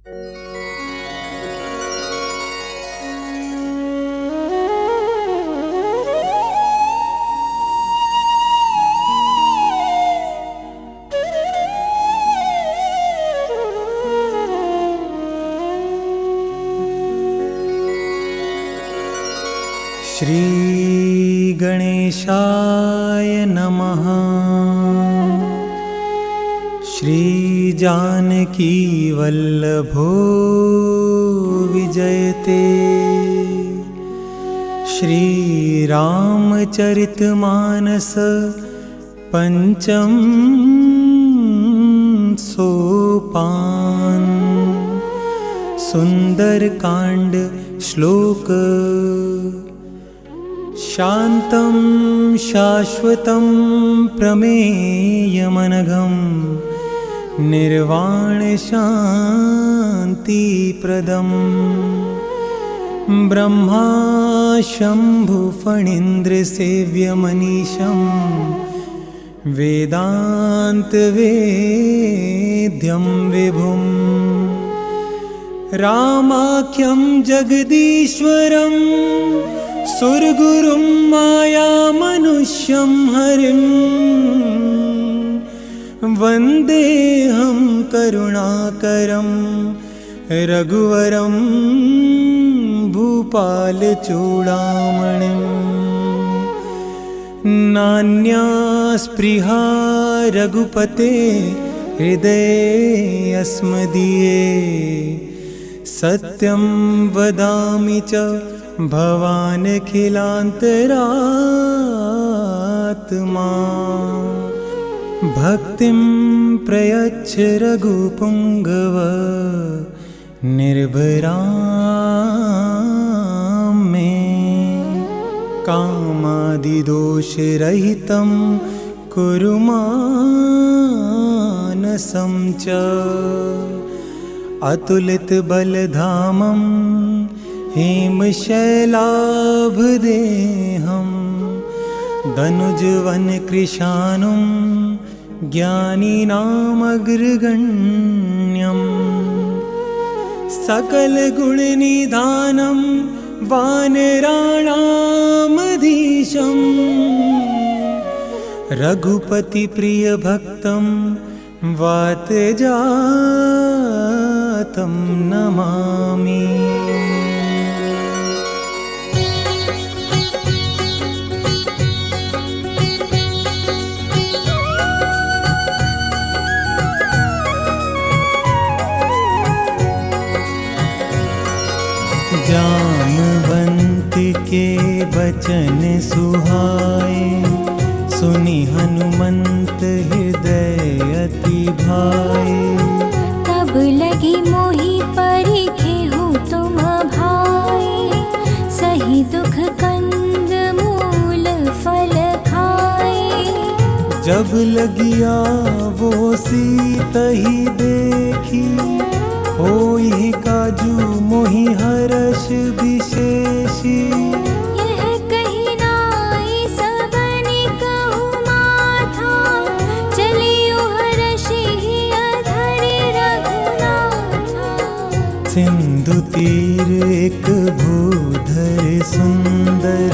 श्री गणेशाय नमः। श्री जानकी वल्लभो विजयते। श्री रामचरितमानस पंचम सोपान। सुंदरकांड श्लोक। शान्तं शाश्वतं प्रमेयमनघं निर्वाणशान्तिप्रदं। ब्रह्मा शम्भुफणीन्द्रसेव्यमनीशं वेदान्तवेद्यं विभुं। रामाख्यं जगदीश्वरं सुरगुरुं मायामनुष्यं हरिं। वन्देऽहं करुणाकरं रघुवरं भूपालचूडामणिं। नान्या स्पृहा रघुपते हृदये अस्मदीये। सत्यं वदामि च भवानखिलान्तरात्मा। भक्तिं प्रयच्छ रघुपुङ्गव निर्भरां मे। कामादिदोषरहितं कुरु मानसं च। अतुलितबलधामं हेमशैलाभदेहं। दनुजवनकृशानुं ज्ञानिनामग्रगण्यं। सकलगुणनिधानं वानराणामधीशं। रघुपतिप्रियभक्तं वातजातं नमामि। जामवंत के वचन सुहाए। सुनि हनुमंत हृदय अति भाए। तब लगी मोहि परिखेहु तुम भाई। सही दुख कंद मूल फल खाए। जब लगिया वो सीतहि देखी। होई काजू मोहि हर्ष विशेषी। यह कही नाई सबनि कहु माथा। चलियो हर्षि अधरि रघुनाथा। सिंधु तीर एक भूधर सुंदर।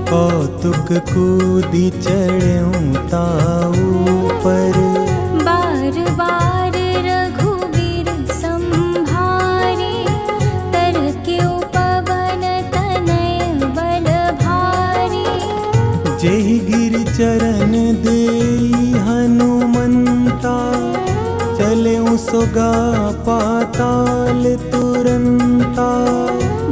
कौतुक कूदि चढ़ऊं ताऊ पर। बार बार रघुबीर संभारे। तरक्यो पवन तनय बल भारी। जेहि गिरि चरण देई हनुमंता। चलेऊं सोगा पाताल तुरंता।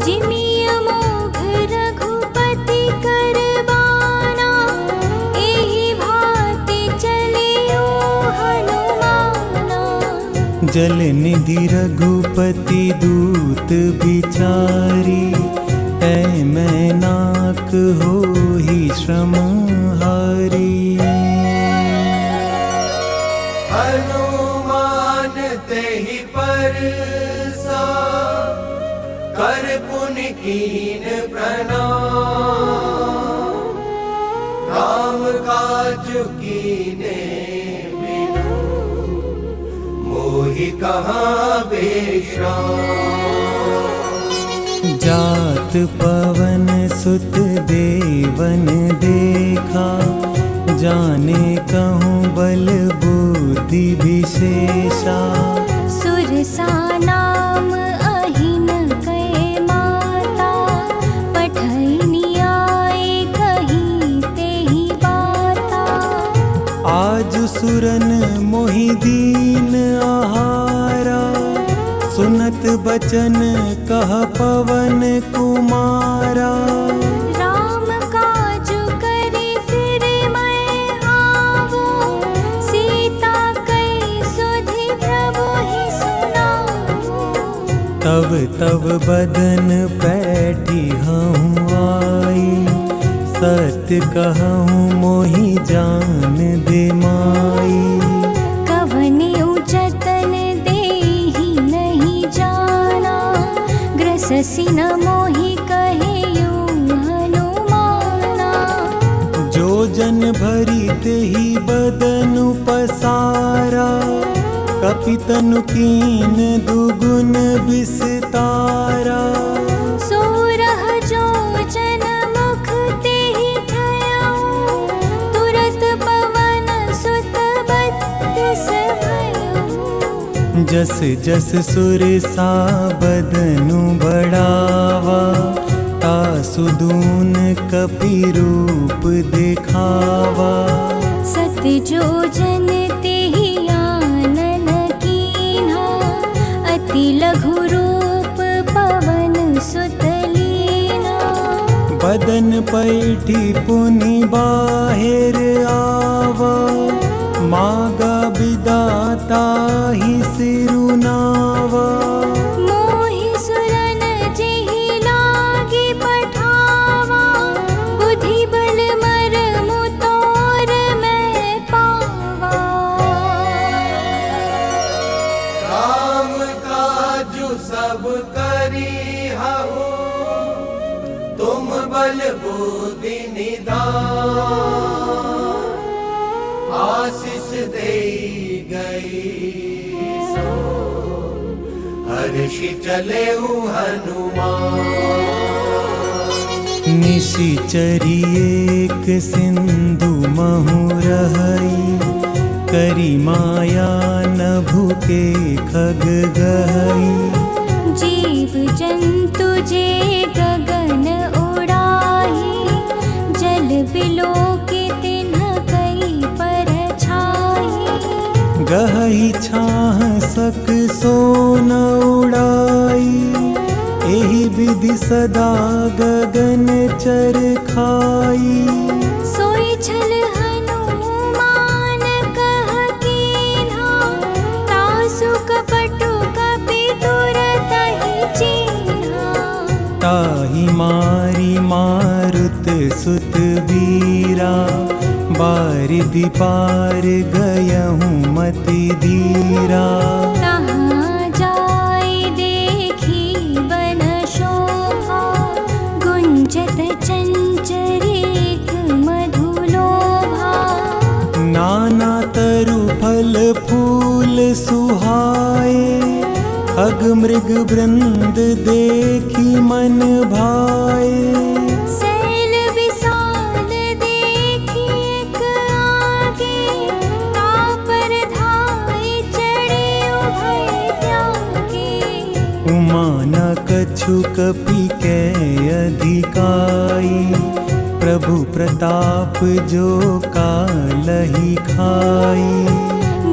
जिमिय मोघ रघुपति करबाना। एहि भांति चलियो हनुमाना। जल निधि रघुपति दूत बिचारी। ऐ मैनाक होहि श्रम हारी। हनुमान तेहि परसा। कर पुनि कीन प्रणाम। राम काज कीने बिनु मोहि ही कहाँ विश्राम। जात पवन सुत देवन देखा, जाने कहूँ बल बुद्धि विशेषा। सुरसा नाम अहिन कै माता, पठैनी आए कहीं तेहि बाता। आज सुरन मोहि दीन आहारा, सुनत बचन कह पवन कुमारा। राम काजु करि फिर मैं आवो, सीता कई सुधि प्रभु ही सुनावो। तब तब बदन पैठी हूँ आई, सत्य कहूँ मोहि जान दे माई। कवने उचतन देहि नहीं जाना, ग्रससि न मोहि कहे यूं हनुमाना। जो जन भरी तेहि बदन पसारा, कपितनु कीन दुगुन विस्तारा। सोरह जो जन मुख तेहि ठयऊ, तुरत पवन सुत बत्तीस भयऊ। जस जस सुरसा बदनु बढ़ावा, तासु दून कपि रूप दिखावा। सत जो जन तेहि आनन कीन्हा, अति लघु रूप पवन सुत लीन्हा। बदन पैठी पुनि बाहिर आवा, मागा विदाता ही सिरुनावा। मोहि सुरन जेहि लागी पठावा, बुद्धि बल मरमु तोर मैं पावा। राम काजु सब करी हहु, तुम बल बुद्धि निधान। आशीष दे गई सो, हर्षि चले हनुमान। निशिचरी एक सिंधु महु रहई, करी माया नभु के खग गहई। जीव जंतु जे गगन उड़ाही, जल बिलो के तिन्ह कई पर छाही। गहई छाह सक सोन उड़ाई, एहि विधि सदा गगन चर खाई। सोई छल हनुमान कह कीन्हा, तासु कपटु कपि तुरत ही चीन्हा। ताहि मारी मारुत सुत वीरा, बारिधि पार गयहूँ मति धीरा। तहाँ जाय देखी बन शोभा, गुंजत चंचरीक मधुलोभा। नाना तरु फल फूल सुहाए, खग मृग वृंद देखी मन भाए। सैल विशाल देखी एक आगे, तापर धाय चढ़े उभय त्यागे। उमा न कछु कपि कै अधिकाई, प्रभु प्रताप जो कालहि खाई।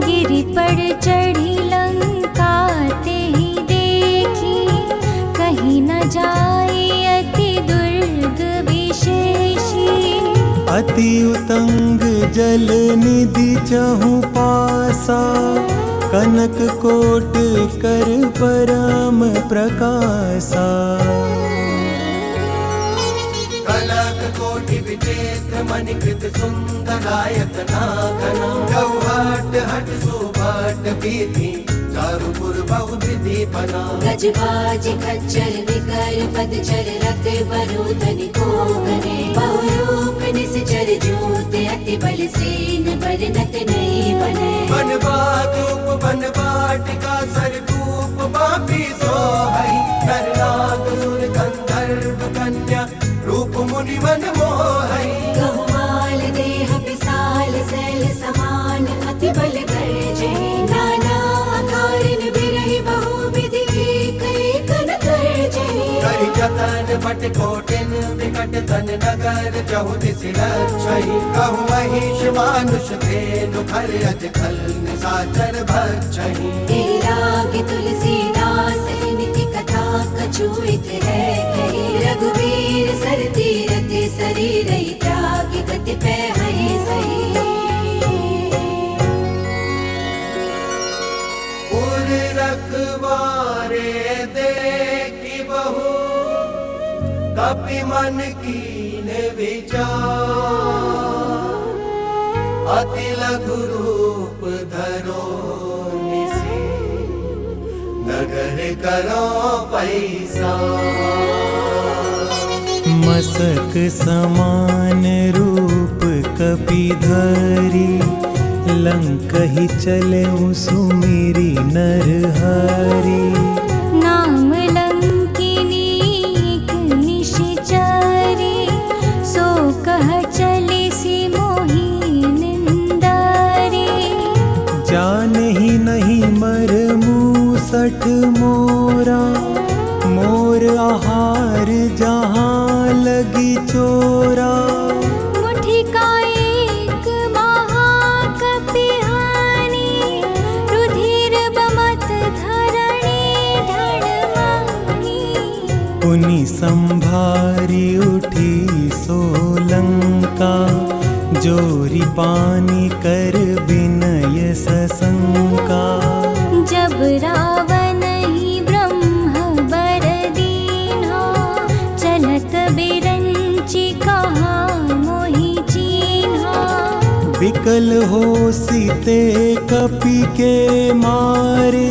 गिरि पर चढ़ी लंका तेहि देखी, कहीं न जाए अति दुर्ग विशेषी। अति उतंग जल निधि चहु पासा, कनक कोट कर परम प्रकाशा। कनक कोटि विचित्र मणिकृत सुंदरायतना घना गौहट हट सुभट विधि चारुपुर बहुविधि बना गजबाज खच्चर विकर पदचर रत बरूधनि को करे बहुरूप निश्चर जूत अति बल सेन बरनत नहीं बने वन वाटिका सरकूप बापी सोहई नरनाग सुर गंधर्व कन्या रूप मुनि मन मोहई गहुमाल देह विशाल शैल समान अति बल गर्जे नाना अकारिन बिरहि बहुविधि एक एक न गर्जे करि जतन बट कोटिन विकट तन नगर चहु दिस रक्षई कहु महिष मानुष धेनु खर अज खल निशाचर भक्षई तेरी राग तुलसीदास निति कथा कछुइत है कही रघुवीर सर तीरथ शरीर त्याग गति पे है सही उर रखवारे देखी बहु कपि मन कीन विचार अति लघु रूप धरो निसी नगर करो पैसा मसक समान रूप कपिधरी लंकहि चले सुमिरी नरहरि नाम लंकिनी एक निश्चरी सो कह चले सी मोही निंदारी जानहि नहीं मर मूसठ मोरा मोर आहार जहाँ लगी चोरा मुट्ठी का एक महाकपिहानी रुधिर बमत धरणी ढणमानी पुनि संभारी उठी सोलंका जोरी पानी कर विनय सशंका जब रावण ही ब्रह्म बर दीन्हा चलत बिरंची कहाँ मोहि चीन्हा विकल हो सीते कपि के मारे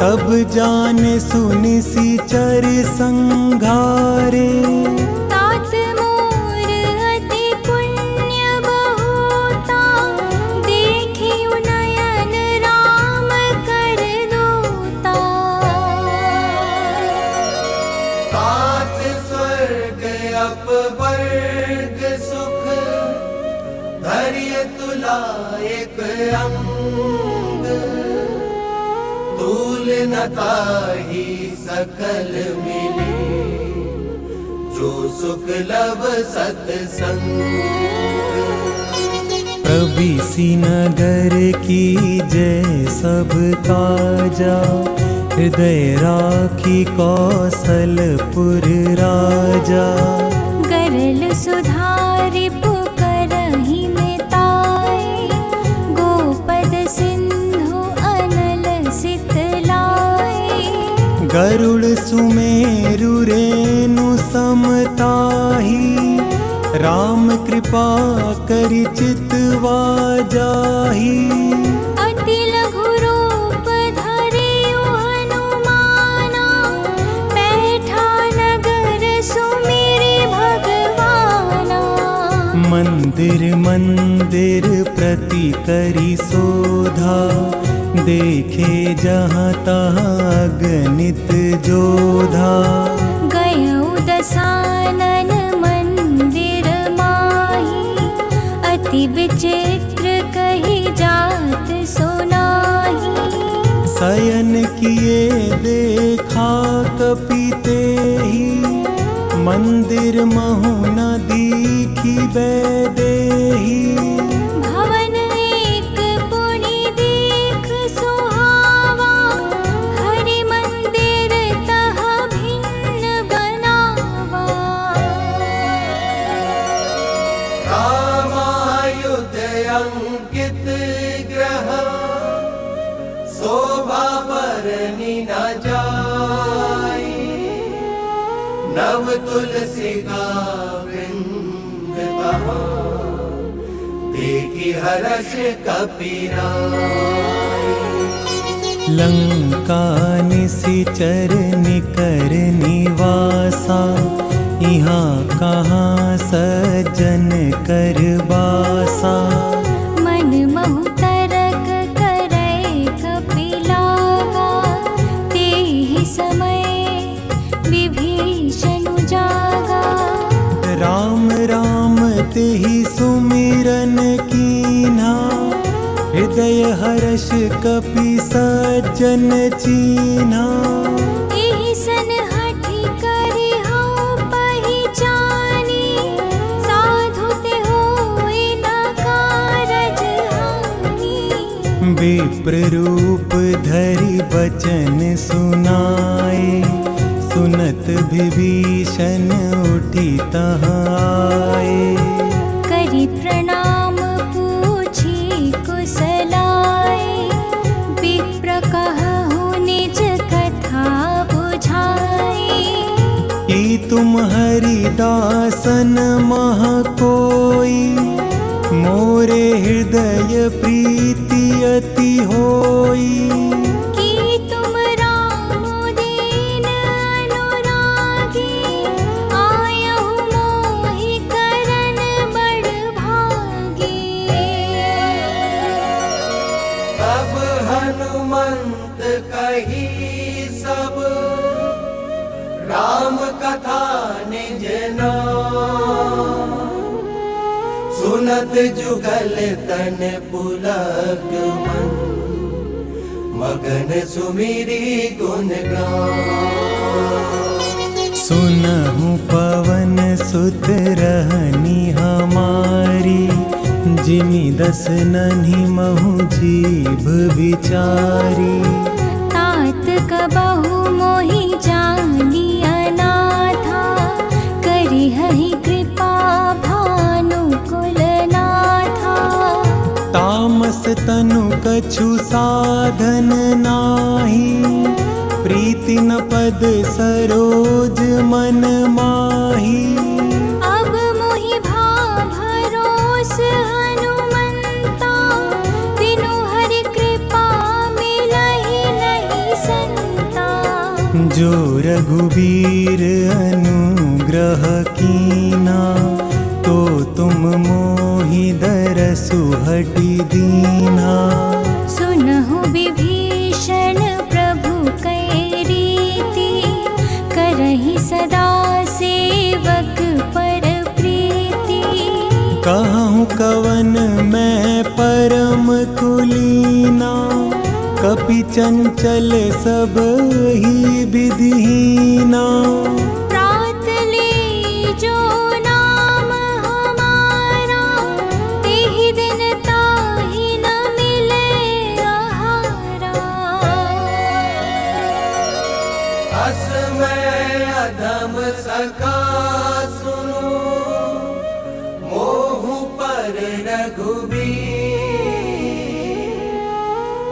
तब जान सुनि सी चर संघारे तात मोर अति पुण्य बहुता देखी नयन राम कर दूता तात स्वर्ग अपवर्ग सुख धैर्य तुला एक अंग तूल न ताहि सकल मिले जो सुख लव सत्संग प्रविसी नगर की जय सब काजा हृदय राखी कौशलपुर राजा गरल सुधारि पुकरहि मिताए गोपद सिंधु अनल सितलाए गरुड़ सुमेरु रेणु समताही राम कृपा करि चितवा जाही अति लघु रूप धरियु हनुमाना बैठा नगर सुमिरि भगवाना मंदिर मंदिर प्रति करी शोधा देखे जहाँ तहाँ अगणित जोधा गयउ दसानन मंदिर माही अति विचित्र कही जात सुनाही शयन किए देखा कपिते ही मंदिर महु न दीखी बैदेही भवन एक पुनि देख सुहावा हरि मंदिर तह भिन्न बनावा रामायुध अंकित ग्रह शोभा बरनी न जाई नव तुलसी का वृंद कहो देखी हर्ष कपीराई। लंका निशिचर निकर निवासा, यहाँ कहाँ सज्जन कर बासा। मन महु तरक करे कपिलागा, तेहि समय विभीषण जागा। राम राम तेहि सुमिरन कीन्हा, हृदय हर्ष कपि सज्जन चीन्हा। एहि सन हठि करि हऊ पहिचानी, साधु ते होय न कारज हानि। विप्र रूप धरि बचन सुनाए, सुनत विभीषण उठी तहाँ आए। करि प्रणाम पूछी कुशलाए, विप्र कहु निज कथा बुझाए। कि तुम हरिदासन मह कोई, मोरे हृदय प्रीति अति होई। कि तुम राम दीन अनुरागी, आयहु मोहि करन बड़ भागी। तब हनुमंत कही सब राम कथा निज नाम। सुनत जुगल तन पुलक मन, मगन सुमिरी गुण गान। सुनहु पवन सुत रहनी हमारी, जिमि दस नन्हि महु जीभ विचारी। तात कबहु मोहि जानी अनाथा, करिहहि कृपा भानु कुलनाथा। तामस तनु कछु साधन नाही, प्रीति न पद सरोज मन माही। अब मोहि भाव भरोस हनुमंता, बिनु हरि कृपा मिलहि नहीं संता। जो रघुबीर अनुग्रह कीना, तो तुम मोहि दरसु हटि दीना। सुनहु विभीषण प्रभु कै रीति, करहि सदा सेवक पर प्रीति। कहूँ कवन मैं परम कुलीना, कपि चंचल सब ही विधिहीना। प्रात ले जो नाम हमारा, तेहि दिन ताहि न मिले आहारा। अस मैं अधम सखा सुनु, मोहु पर रघुबीर।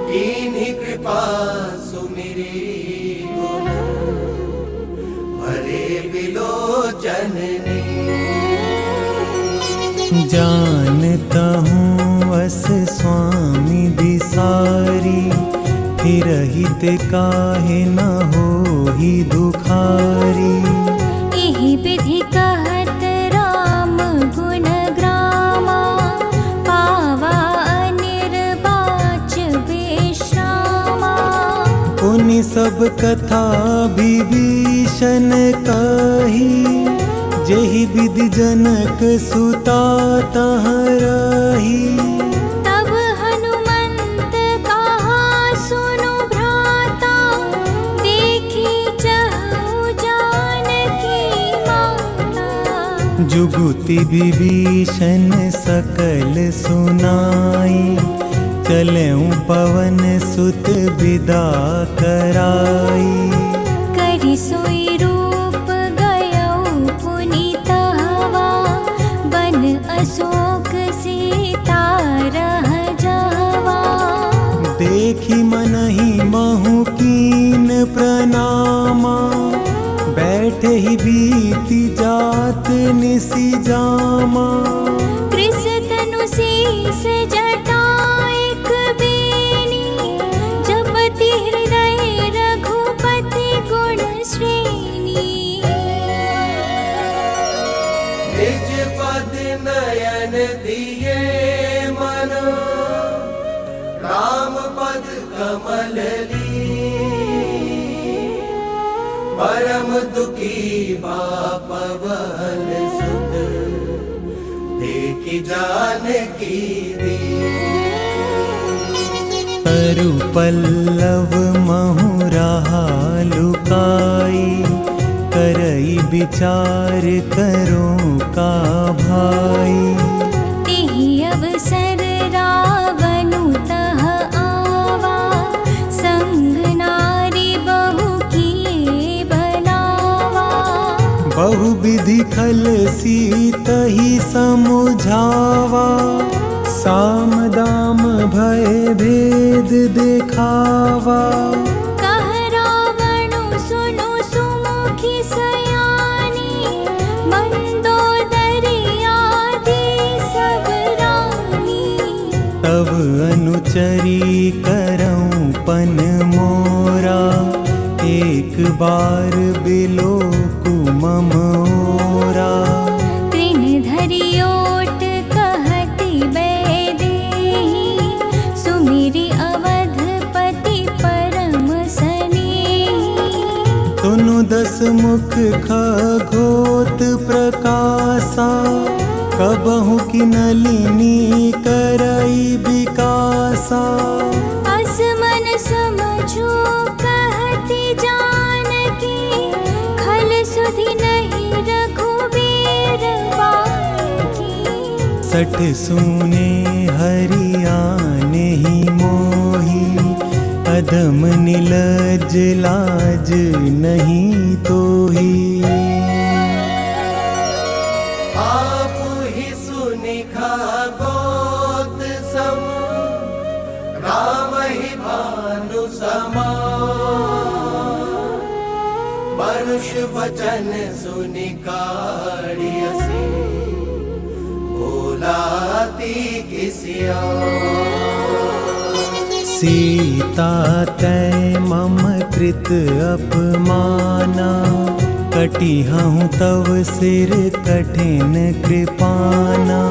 कीन्ही कृपा सुमिरी गुण, भरे बिलोचन नीर। जानता हूँ अस स्वामी बिसारी, हिरहित काहे न होहि दुखारी। एहि विधि कहत राम गुण ग्रामा, पावा अनिर्वाच विश्रामा। उनि सब कथा विभीषण कही, जेहि विधि जनक सुता तहाँ रही। तब हनुमंत कहा सुनु भ्राता, देखी चहु जानकी माता। जुगुति विभीषण सकल सुनाई, चलऊँ पवन सुत विदा कराई। करि सोई रूप गयौ पुनीतवा, बन अशोक सीता रह जावा। देखी मनहि महु कीन प्रणामा, बैठ बैठे ही बीती जात निसी जामा। कृष तनु शीस जटा एक बेनी, जपति हृदय रघुपति गुण श्रेणी। निज पद नयन दिए मन, राम पद कमल ली। परम दुखी बापवन सुत, देखी जानकी दी। तरु पल्लव महुराहा लुकाई, करई विचार करो का भाई। तिहि अवसर रावनु तह आवा, संग नारी बहु किए बनावा। बहुविधि खल सीतहि समुझावा, साम दाम भय भेद देखावा। कह रावणु सुनु सुमुखी सयानी, मंदोदरी आदि सब रानी। तब अनुचरी करऊं पन मोरा, एक बार बिलोकु मम ओरा। तृण धरि ओट कहति बैदेही, सुमिरि अवधपति परम सनेही। तुनु दस मुख खगोत प्रकाशा, कबहु की नलिनी करई विकासा। असमन समझो कहति जानकी, खल सुधि नहीं रघुबीर बाकी। सठ सूने हरियाने ही मोही, अधम निलज लाज नहीं तोही। आप ही सुनि खगोत सम, राम ही भानु समान। मनुष्य वचन सुनि काढ़ियसि, बोलाती किसिया। सीता तै मम कृत अपमाना, कटिहऊँ तव सिर कठिन कृपाना।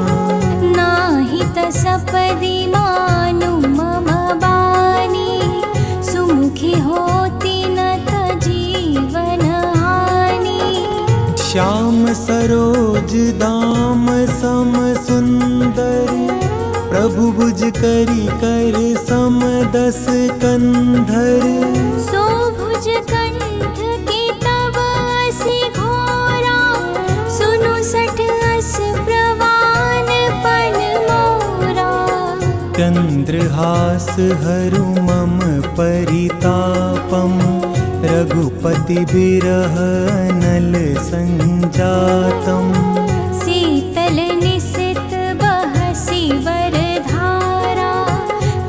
नाही तसपदि मानु मम बानी, सुमुखी होती न त जीवन हानि। श्याम सरोज दाम सम सुंदर, प्रभु भुज करी कर सम दस कंधर। सो भुज कंठ की तब असि घोरा, सुनु सठ अस प्रवान पन मोरा। चंद्रहास हरु मम परितापम, रघुपति बिरह अनल संजातम। शीतल निसित बहसी वरधारा,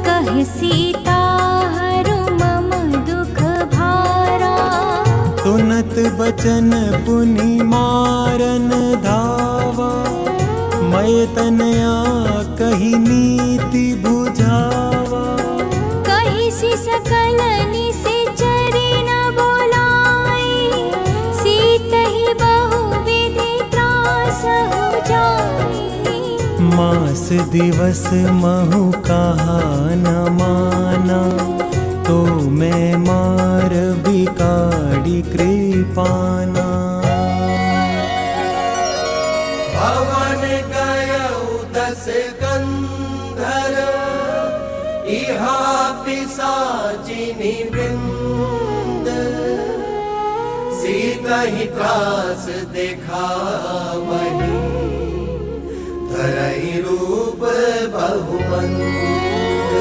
कह सीता हरु मम दुख भारा। सुनत बचन पुनि मारन धावा, मैं तनया कही नीति बुझावा। कही सी सकल निसिचरी न बोलाई, सीत ही बहु विधि त्रास हो जाई। मास दिवस महु कहा न माना, तो मैं मार बिकाड़ी कृपाना। भवन गयउ दस कंधर, इहा पिशाचिनी वृंद। सीता ही त्रास देखावही, धरई रूप बहुमंद।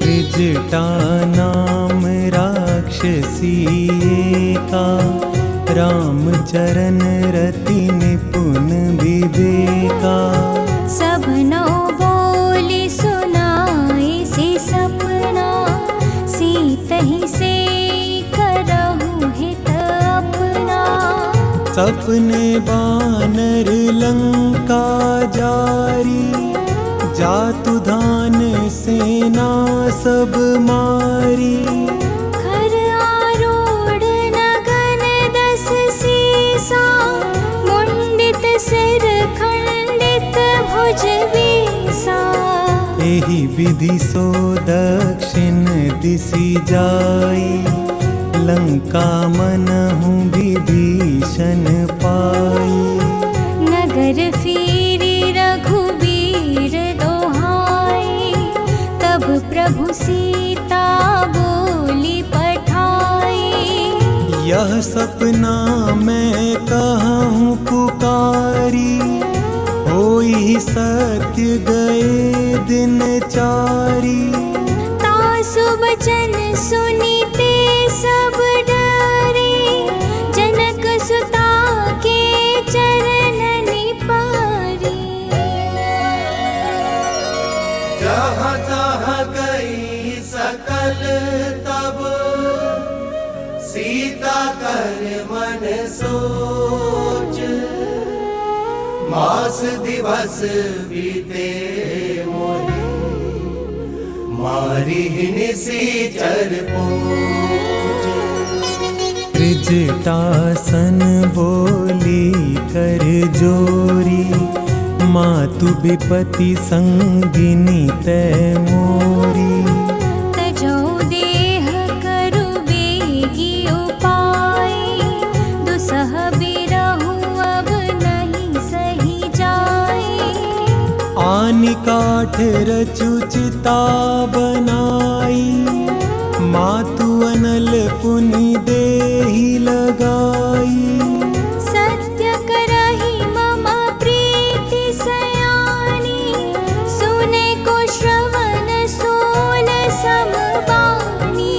त्रिजटा नाम राक्षसी एका, राम चरण रति निपुण विवेका। सब नौ बोली सुनाई सी सपना, सीत ही से करहु हित अपना। सपने बानर लंका जारी, जातु धान सेना सब मारी। खर आरूढ़ नगन दस सीसा, मुंडित सिर खंडित भुज बीसा। एहि विधि सो दक्षिण दिशि जाई, लंका मनहु विभीषण पाई। नगर फिरी रघुबीर दोहाई, तब प्रभु सीता बोली पठाई। यह सपना मैं कहूँ पुकारी, होई सत्य गए दिन चारी। तासु बचन सुनीते सब डरे, जनक सुता के चरणनि पारी। जहाँ तहाँ गई सकल तब, सीता कर मन सोच। मास दिवस बीते मोहे, मारी निशिचर पूज। त्रिजटासन बोली कर जोरी, मातु विपति संगिनी तै मोरी। तजो देह करु बेगी उपाय, दुसह बिरहु अब नहीं सही जाए। आनि काठ रचु चिता बनाई, मातु अनल पुनि देहि लगाई। सत्य करहि मम प्रीति सयानी, सुने को श्रवण सोल समबानी।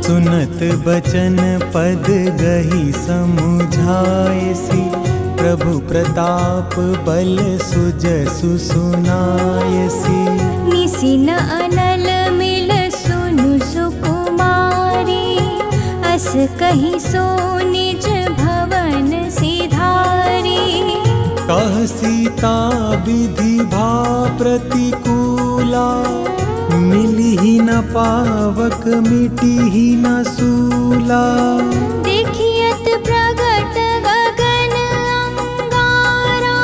सुनत बचन पद गही समुझायसी, प्रभु प्रताप बल सुजसु सुनायसी। निसिन अनल मिल सुनु सुकुमारी, अस कहि सो निज भवन सिधारी। कह सीता विधि भा प्रतिकूला, मिली न पावक मिटी न सूला। देखियत प्रगट गगन अंगारा,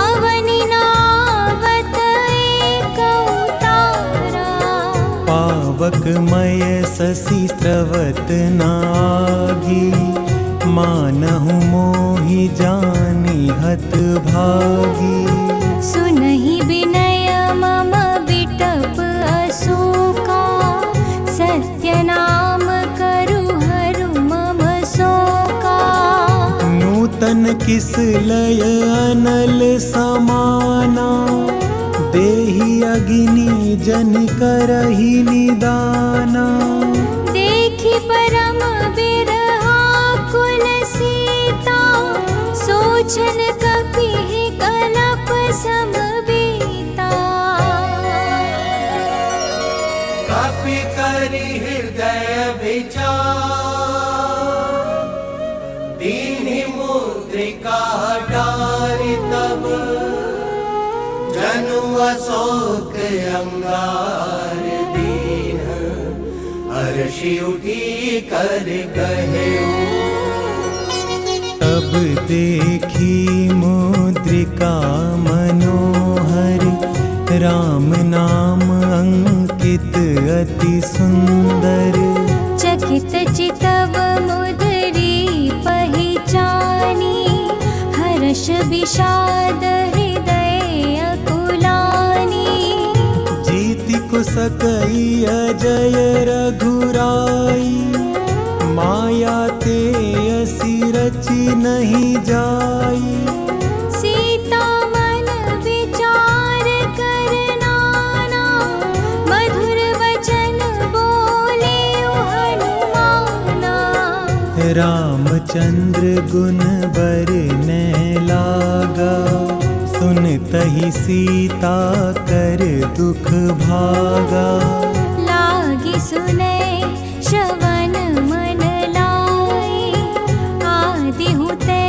अवनि नावत एक उतारा। पावकमय शशि स्रवत नागी, मानहु मोहि जानि हत भागी। सुनहि विनय मम बिटप अशोका, सत्य नाम करु हरु मम शोका। नूतन किस लय अनल समाना, देहि अग्नि जन करहि निदाना। देखि परम बिरहा कुल सीता, सोचन कपिहि कलप समबीता। कपि करि हृदय विचार, दीन्हि मुद्रिका डारि तब। जनु अशोक अंगार दीन, हर्षि उठी कर कहेउ। तब देखी मुद्रिका मनोहर, राम नाम अंकित अति सुंदर। चकित चितव मुदरी पहिचानी, हर्ष विषाद हृदय अकुलानी। जीति को सकई अजय रघुराई, माया ते असी रचि नहीं जाई। सीता मन विचार कर नाना, मधुर वचन बोले हनुमाना। रामचंद्र गुण बरने लागा, सुनतहि सीता कर दुख भागा। लागी सुने श्रवण मन लाए, आदि हुते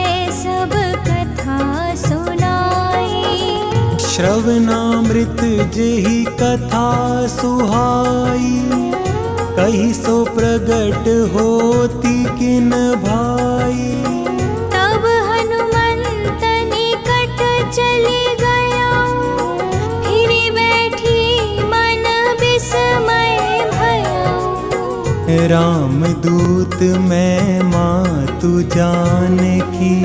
श्रवणामृत जेहि कथा सुहाई, कही सो प्रगट होती किन भाई। तब हनुमंत निकट चले गया, फिर बैठी मन विस्मय भया। रामदूत मैं मातु जानकी,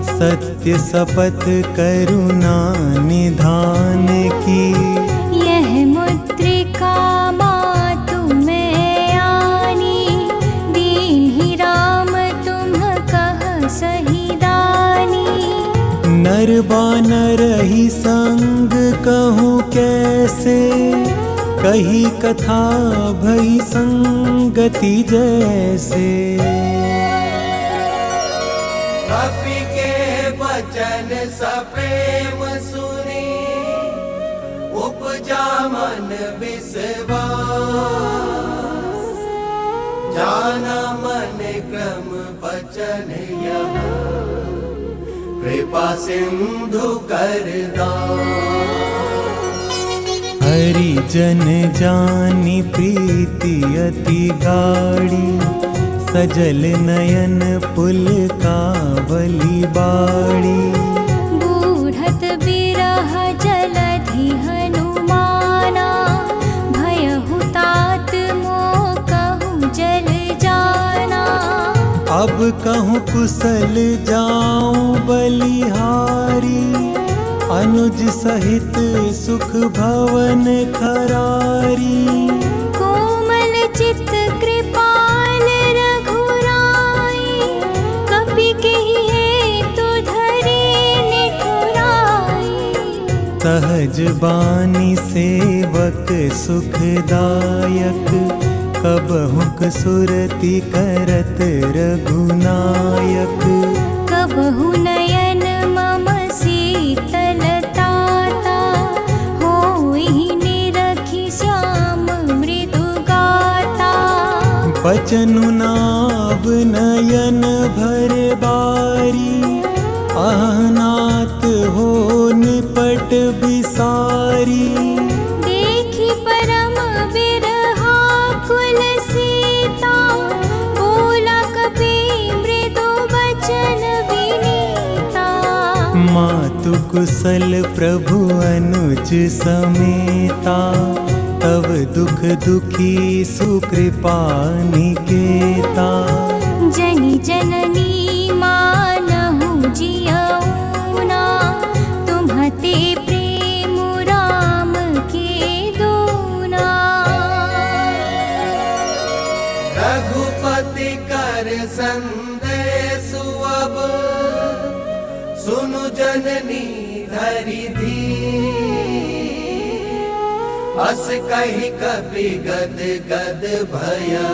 सत्य शपथ करुणा निधान की। यह मुद्रिका मातु मैं आनी, दीन्ही राम तुम कह सही दानी। नर बानर ही संग कहूँ कैसे, कही कथा भई संगति जैसे। कपि के वचन सप्रेम सुनी, उपजा मन विश्वास। जाना मन क्रम वचन यह, कृपा सिंधु कर दास। हरिजन जानी प्रीति अति गाढ़ी, सजल नयन पुलकावली बाड़ी। बूढ़त बिरह जलधि हनुमाना, भयहु तात मोह कहूँ जल जाना। अब कहूँ कुशल जाऊं बलिहारी, अनुज सहित सुख भवन खरारी। कोमल चित्त कृपाल रघुराई, कपि केहि तो धरे निठुराई। सहज बानी सेवक सुखदायक, कबहुक सुरति करत रघुनायक। कबहु नयन मम शीतलता, होई निरखि श्याम मृदु गाता। बचनु नाव नयन भर बारी, आहनात हो निपट बिसारी। देखि परम बिरहा कुल सीता, बोला कपि मृदु बचन विनीता। मातु कुशल प्रभु अनुज समेता, तब दुख दुखी सुकृपा निकेता। जनि जननी मानहु जियऊना, तुम्हते प्रेम राम के दूना। रघुपति कर संदेश अब, सुनु जननी धरि धीर। अस कही कपि गद गद भयउ,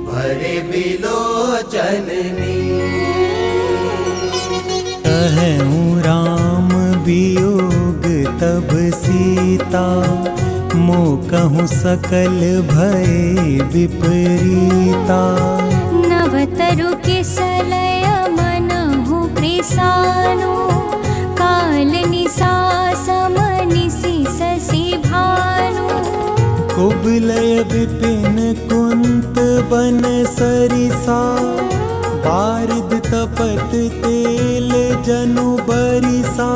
भरे बिलोचन नीर। कहूँ राम वियोग तब सीता, मोह कहूँ सकल भय विपरीता। नवतरु किसलय मनहु कृसानु, काल निसा समनिसि शशि भानु। कुबलय विपिन कुंत बन सरिसा, बारिद तपत तेल जनु बरिसा।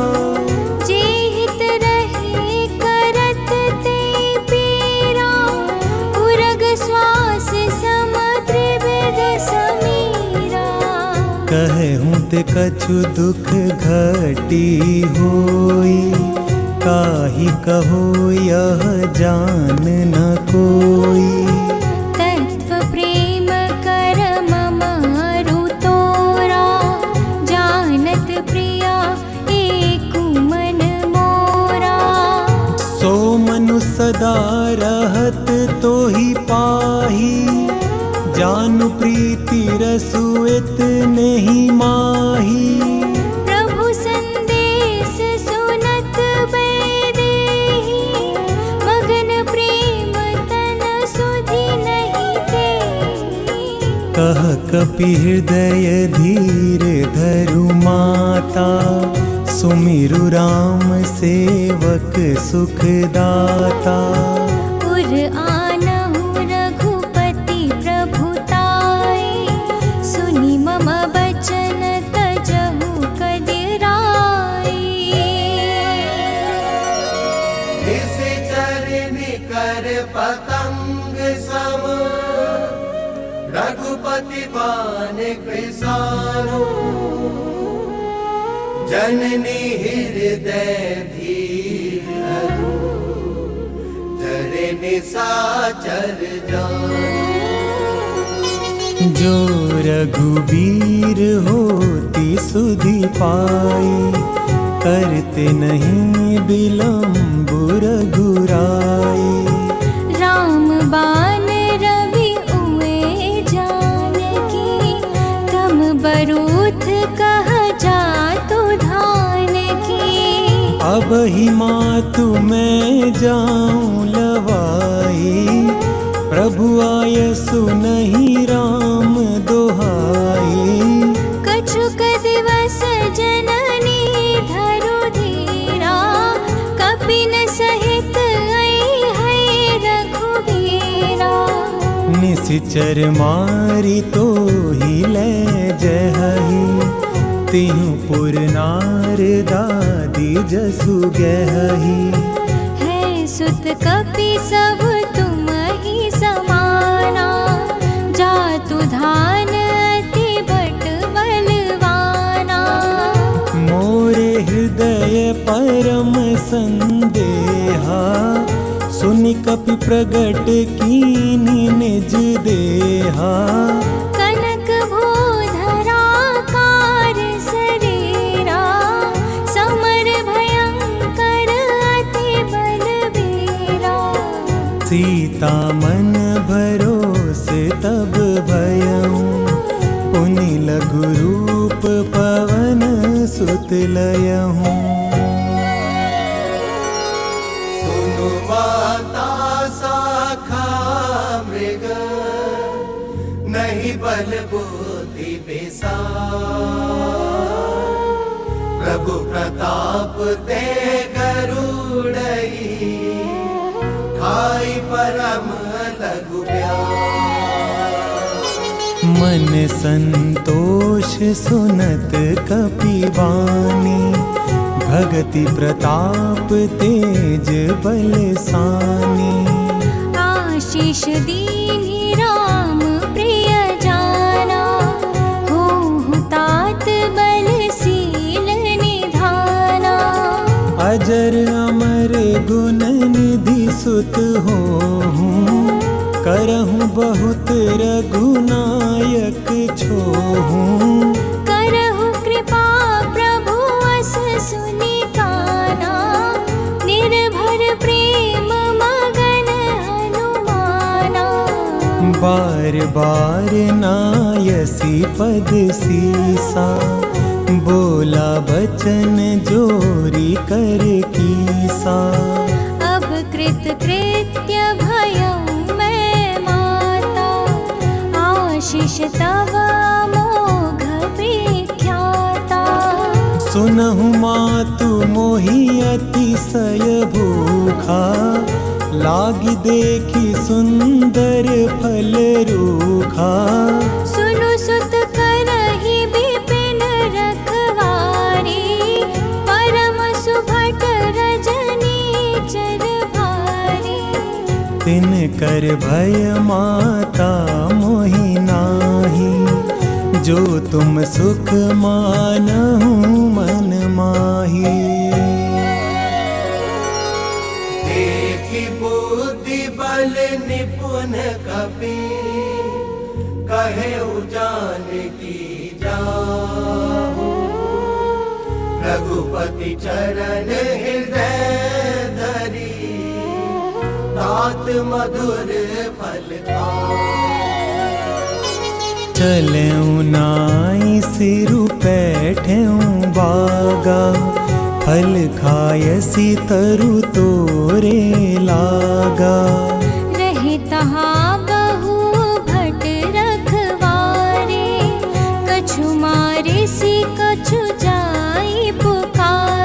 जेहित रहे करत ते पीरा, उरग श्वास समुद्र वेद समीरा। कहूँ ते कछु दुख घटी होई, काहि कहो यह जान न कोई। तत्व प्रेम कर मम अरु तोरा, जानत प्रिया एकु मन मोरा। सो मनु सदा रहत तोहि पाही, जानु प्रीति रसु इतने ही माही। प्रभु संदेश सुनत बैदेही, मगन प्रेम तन सुधि नहीं देही। कह कपि हृदय धीर धरु माता, सुमिरु राम सेवक सुखदाता। उर आनहु रघुपति प्रभुताय, सुनि मम बचन तजहु कदिराय। निश्चर निकर पतंग सम, रघुपति बान कृसानु। जननी हृदय धीरहु, जरे निशाचर जान। जो रघुबीर होती सुधि पाई, करते नहीं विलम्ब रघुराई। राम बाण रवि उए जानकी, तम बरूथ कह जातु धान की। अब ही मातु मैं जाऊं लवाई, प्रभु आय सुनहि राम दोहाई। कछुक दिवस जननी धरु धीरा, कपिन सहित आई है रघुबीरा। निश्चर मारी तो ही ले जहहि, तिहु पुर नार दादी जसु गहहि। है सुत कपि सब तुम ही समाना, जातु धान अति बट बलवाना। मोरे हृदय परम संदेहा, सुनि कपि प्रगट कीनि निज देहा। कनक भूधरा कार शरीरा, समर भयंकर अति बलबीरा। सीता मन भरोसे तब भयउ, पुनि लघु रूप पवन सुत लयहु। सुनु माता शाखा मृग, नहीं बल बुद्धि बेसार। प्रभु प्रताप ते गरुड़ई, खाई परम लघु प्यार। मन संतोष सुनत कपिवानी, भगति प्रताप तेज बलसानी। आशीष दीन्हि राम प्रिय जाना, होहु तात बलशील निधाना। अजर अमर गुण निधि सुत होहूँ, करहूँ बहुत रघुनायक छोहूँ। करहु कृपा प्रभु अस सुनि काना, निर्भर प्रेम मगन हनुमाना। बार बार नायसी पद सीसा, बोला बचन जोरी कर कीसा। अब कृत कृत्य भयउ मैं माता, आशीष तव अमोघ विख्याता। सुनहु मातु मोहि अतिशय भूखा, लागी देखी सुंदर फल रूखा। सुनु सुत करहि विपिन रखवारी, परम सुभट रजनी चर भारी। तिन कर भय माता मोहि नाही, जो तुम सुख मानहु मन माही। देखि बुद्धि बल निपुण कपि, कहे जान की जाहु। रघुपति चरण हृदय धरी, तात मधुर फल खाओ। चलऊँ नाई सिरु पैठऊँ बागा, फल खायसी तरु तोरे लागा। रहे तहाँ गहु भट रखवारे, कछु मारे सी कछु जाई पुकारे।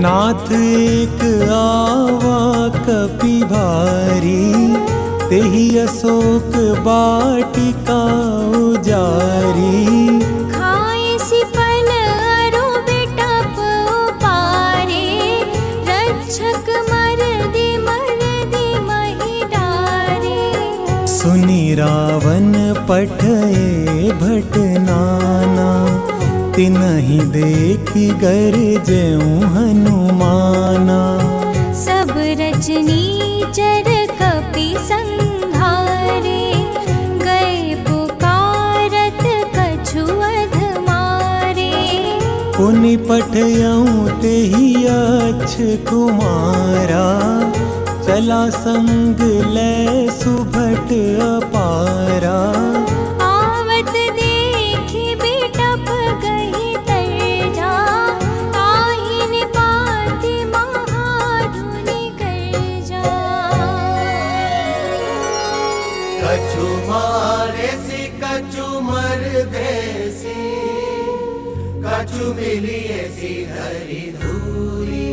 नाथ एक आवा कपि भारी, तेहि अशोक बाटिका उजारी। खाए सिपल अरु बिटप उपारे, रक्षक मरदि मही डारे। सुनि रावण पठए भट नाना, तिनहि देखि गरजेउ हनुमाना। सब रचनीचर कपि संहारे, गए पुकारत कछु अध मारे। पुनि पठयउ तेहि अच्छ कुमारा, चला संग लै सुभट अपारा। आवत देखि बिटप गहि तरजा, ताहि निपाति महाधुनि गर्जा। कछु मारे सी कछु मर देसी, कछु मिलिए सी धरि धूरी।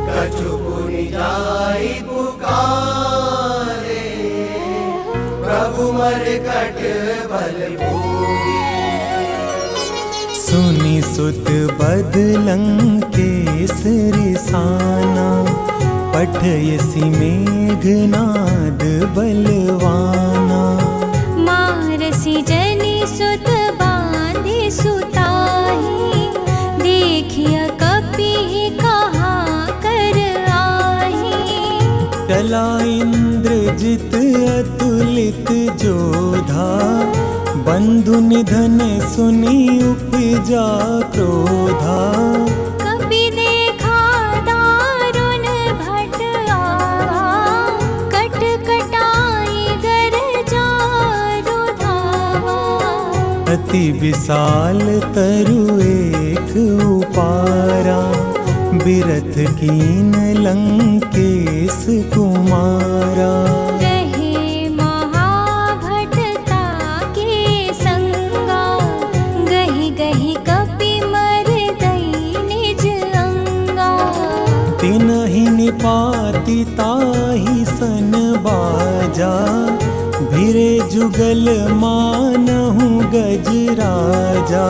कछु पुनि जाई पुकारे, प्रभु मरकट बल पूरी। सुनि सुत बद लंकेश रिसाना, पठयसि मेघनाद बलवाना। मारसि जनि सुत बाँधि सुताहि, देखिय कपिहि कहाँ कर आहि। चला इंद्रजित अतुलित जोधा, बंधु निधन सुनि उपजा क्रोधा। कपि देखा दारुण भट आवा, कट कटाई गरजा रुधावा। अति विशाल तरु एक उपारा, बिरथ कीन लंकेश कुमारा। रहे महाभटता के संगा, गहि गहि कपि मरदई निज अंगा। तिनहि निपाति ताहि सन बाजा, भिरे जुगल मानहु गज राजा।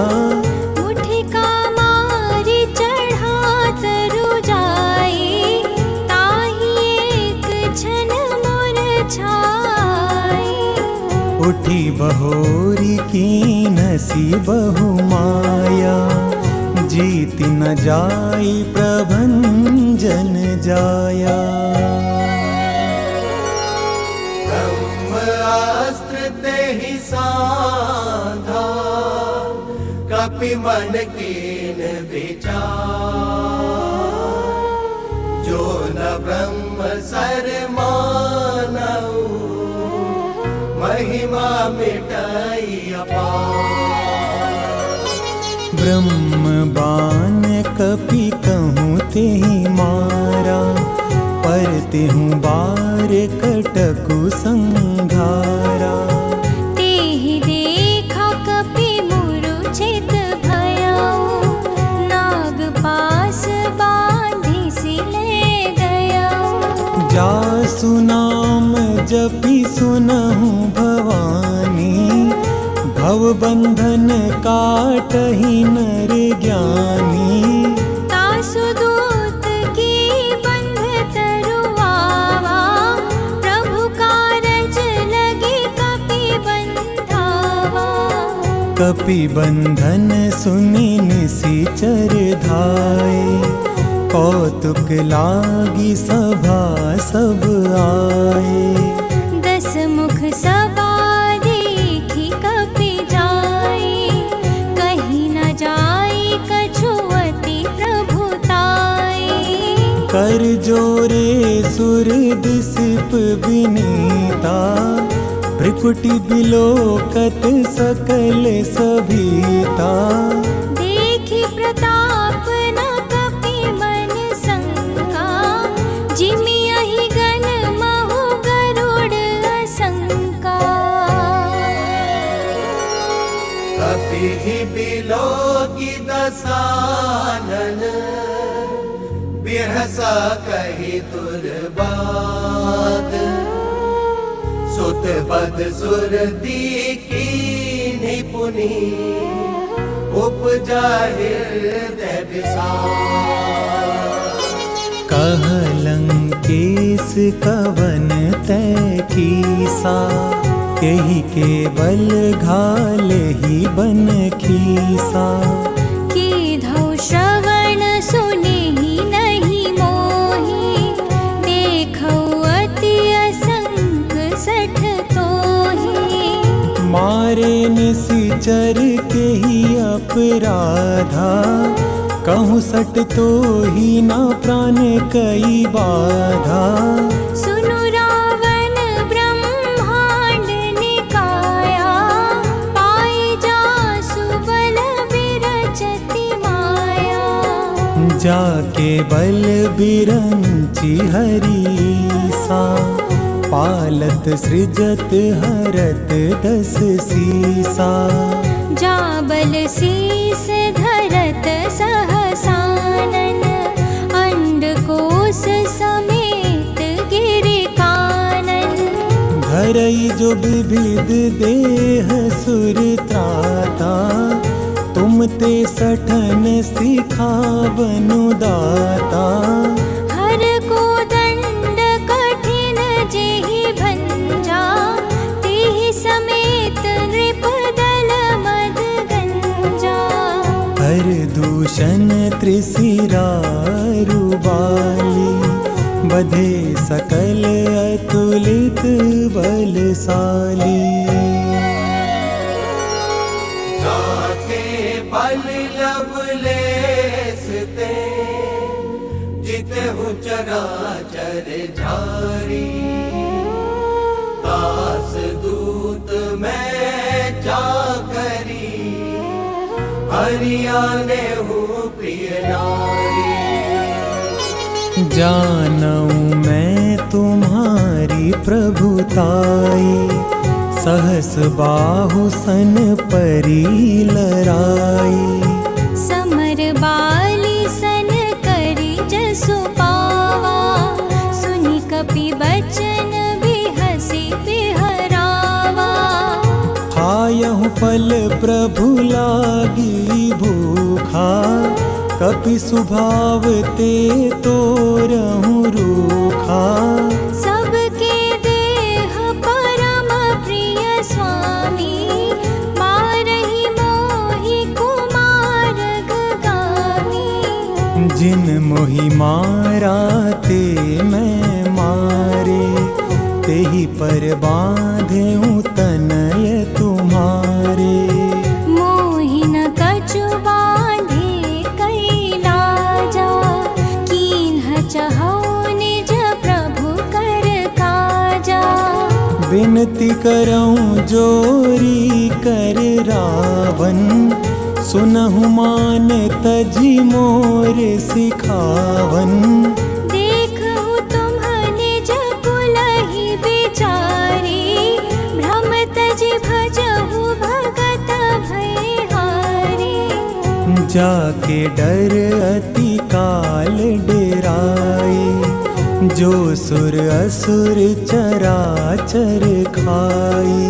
मुठिका मारि चढ़ा तरु जाई, ताहि एक क्षण मुरझाई। उठी बहोरी कीनसी बहु माया, जीति न जाई प्रभंजन जाया। ब्रह्मास्त्र तेहि साधा, कपि मन कीन विचार। जो न ब्रह्म सर मानऊ, महिमा मिटाई अपार। ब्रह्म बान कपि कहूँ तेहि मारा, पर तेहु बार कटकु संघारा। तेहि देखा कपि मूर्छित भयाउ, नागपाश बाँधि ले गयाउ। जासु नाम जपि सुनहु भवानी, भवबंधन काटहि नर ज्ञानी। तासु दूत की बंध तरुआवा, प्रभु कारज लगे कपि बंधावा। कपि बंधन सुनि निशिचर धाये, कौतुक लागी सभा सब आए। दस मुख सभा देखी कपि जाई, कहीं न जाई कछु अति प्रभुताई। कर जोरे सुर दिसिप विनीता, भ्रिकुटि बिलोकत सकल सभीता। देखी प्रताप न कपि मन शंका, जिमियहि गण महु गरुड़ असंका। कपि बिहि बिलो की दसानन बिरहसा कही दुर्बाद सुत बद सुरती की निपुनी उपजा हृदय विसार। कहलंकेश कवन तै कीसा यही केवल घाले ही बन खीसा। की धौ श्रवण सुने ही नहीं मोही देखौ अति असंग सठ तोही। मारे निशिचर के ही अपराधा कहूँ सट तो ही ना प्राण कई बाधा। सुनु रावण ब्रह्मांड निकाया पाई जासु बल विरचति माया। जाके बल बिरंची हरीसा पालत सृजत हरत दस सीसा। जा बल शीस धरत सहसानन अंडकोश समेत गिरि कानन। धरई जो विविध देह सुर त्राता तुम ते सठन सिखावनु दाता। हर को दंड कठिन जेहि भंजा तेहि समेत नृप दल मद गंजा। हर दूषण त्रिशिरा रुबाली बधे सकल अतुलित बलशाली। जाके बल लवलेस ते जितहु चराचर झारी। दास दूत मैं जाकरी हरियाणे हूँ प्रिय नारी। जानऊं मैं तुम्हारी प्रभुताई सहस बाहु सन परी लराई। समर बाली सन करी जसु पावा सुनि कपि बचन बिहसी बिहरावा। खायहु फल प्रभु लागी भूखा कपि सुभाव ते तोरहु रूखा। सबके देह परम प्रिय स्वामी मारहि मोहि कुमार गामी। जिन मोहि मारा ते मैं मारे तेहि पर बाँधेहूँ तनय तुम्हारे। मोहि न कछु बाँधे कैलाजा कीन्ह चहौ निज प्रभु कर काजा। विनती करऊं जोरी कर रावण सुनहु मान तजी मोर सिखावन। देखहु तुम्ह निज कुलहि बिचारी भ्रम तजि भजहु भगत भयहारी। जाके डर अति काल डेराए जो सुर असुर चराचर खाई।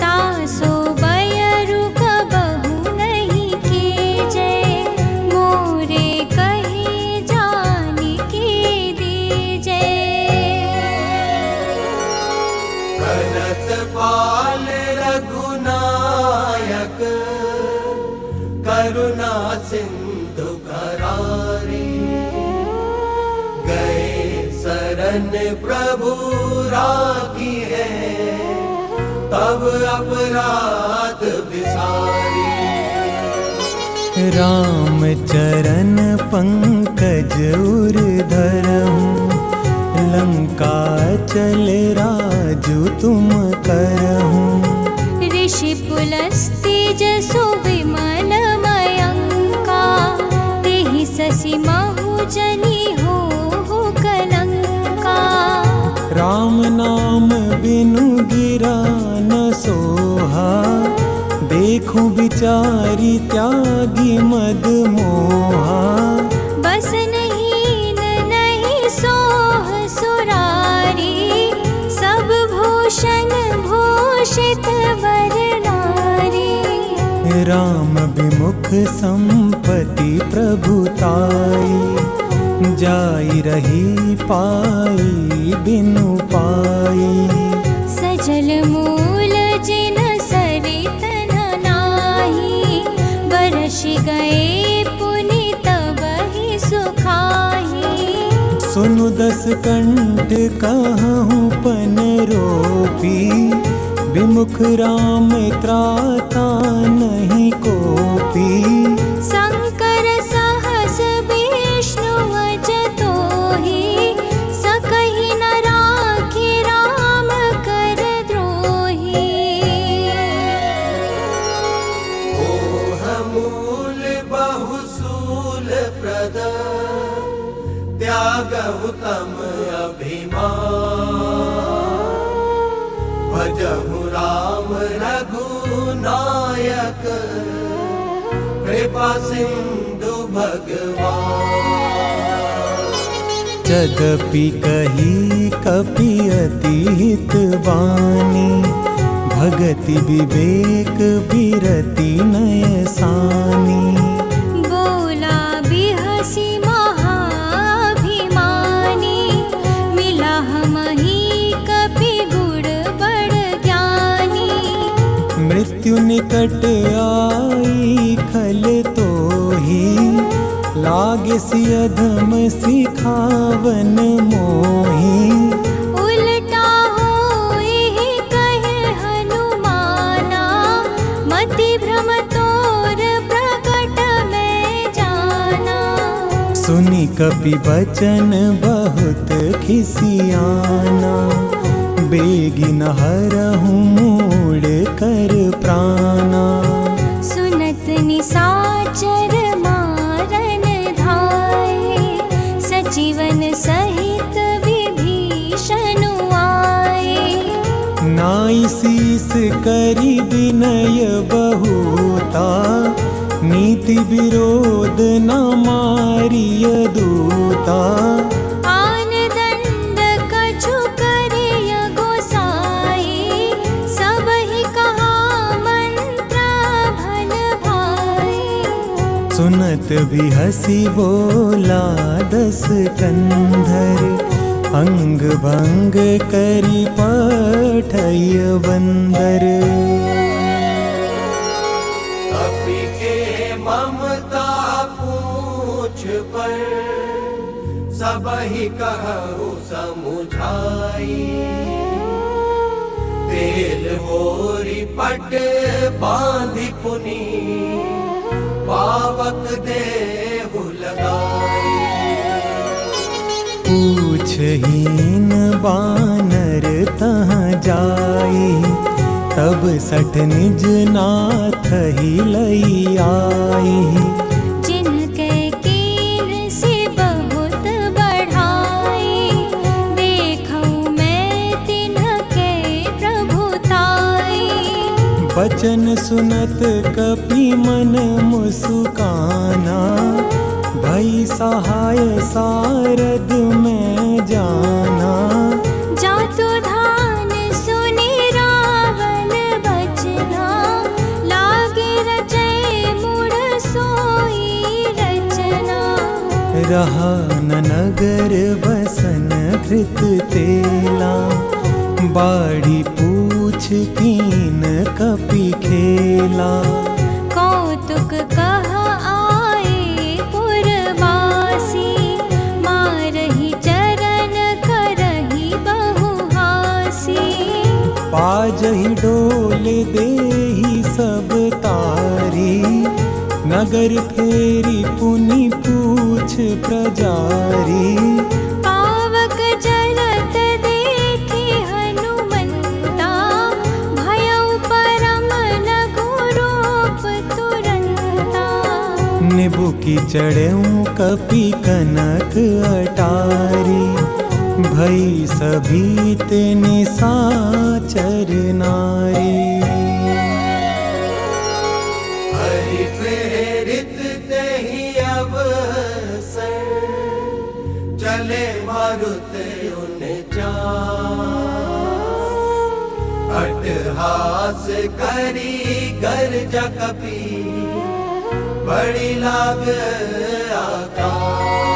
तासो बयरु कबहु नहीं कीजै मोरे कहि जानिके दीजै। भरत पाल रघुनायक करुणा सिंधु करारी। गए शरण प्रभु राखी है तब अपराध विसारी। राम चरण पंकज उर धरहूँ लंका चल राजु तुम करहूँ। ऋषि पुलस्त्य जसु विमल मयंका तेहि शशि महु जनि हो कलंका। राम नाम बिनु गिरा न सोहा देखूं विचारी त्यागी मद मोहा, बस नहीं सोह सुरारी, सब भूषण भूषित वर नारी। राम विमुख संपत्ति प्रभुताई, जाई रही पाई बिनु पाई। सजल मूल जिन सरित नाही, बरस गए पुनि तबहि सुखाही। सुनु दस कंठ कहूँ पन रोपी, विमुख राम त्राता नहीं कोपी। शंकर सहस विष्णु अजतोहि, सकहि न राखि राम कर द्रोही। ओह मूल बहुसूल प्रद, त्यागहु तम अभिमान। भजहु राम रघुनायक, कृपा सिंधु भगवान। यद्यपि कही कपि अति हित वाणी, भगति विवेक बिरति नय सानी। बोला बिहसी महाभिमानी, मिला हमहि कपि गुण बड़ ज्ञानी। मृत्यु निकट आई खल तोहि, लागे सियधम सिखावन मोहि। उल्टा होई कहे हनुमाना, मति भ्रम तोर प्रकट में जाना। सुनि कपि बचन बहुत खिसियाना, बेगिन हरहु मूढ़ कर प्राणा। सुनत निसाचर मारन धाये, सजीवन सहित विभीषण आए। नाई शीस करि विनय बहुता, नीति विरोध न मारिय दूता। आन दंड कछु करिय गोसाई, सबहि कहा मंत्र भल भाई। सुनत भी हसी बोला दस कंधर, अंग भंग करी पठय बंदर। कपि के ममता पूछ पर, सबहि कहु समुझाई। तेल मोरी पट बांधि पुनि, पावक देहु लगाई। पूछहीन बानर तहाँ जाई, तब सठ निज नाथ ही लई आई। जिनके कीन से बहुत बढ़ाई, देखऊँ मैं तिनके प्रभुताई। बचन सुनत कपि मन मुस्काना, भई सहाय सारद में जाना। जातु धान सुनि रावण बचना, लागे रचै मूढ़ सोई रचना। रहा न नगर बसन घृत तेला, बाड़ी पूछ कीन कपि खेला। कौतुक कह आए पुरवासी, मारहि चरण करहि बहुहासी। पाजहि डोल देहि सब तारी, नगर फेरी पुनि पूछ प्रजारी। पावक जलत देखि हनुमंता, भयउ परम लघु रूप तुरंता। निबुकि चढ़ऊँ कपि कनक अटारी, भई सभीत निसाचर नारी। हास करी गर्ज कपी बड़ी लाग आकाश।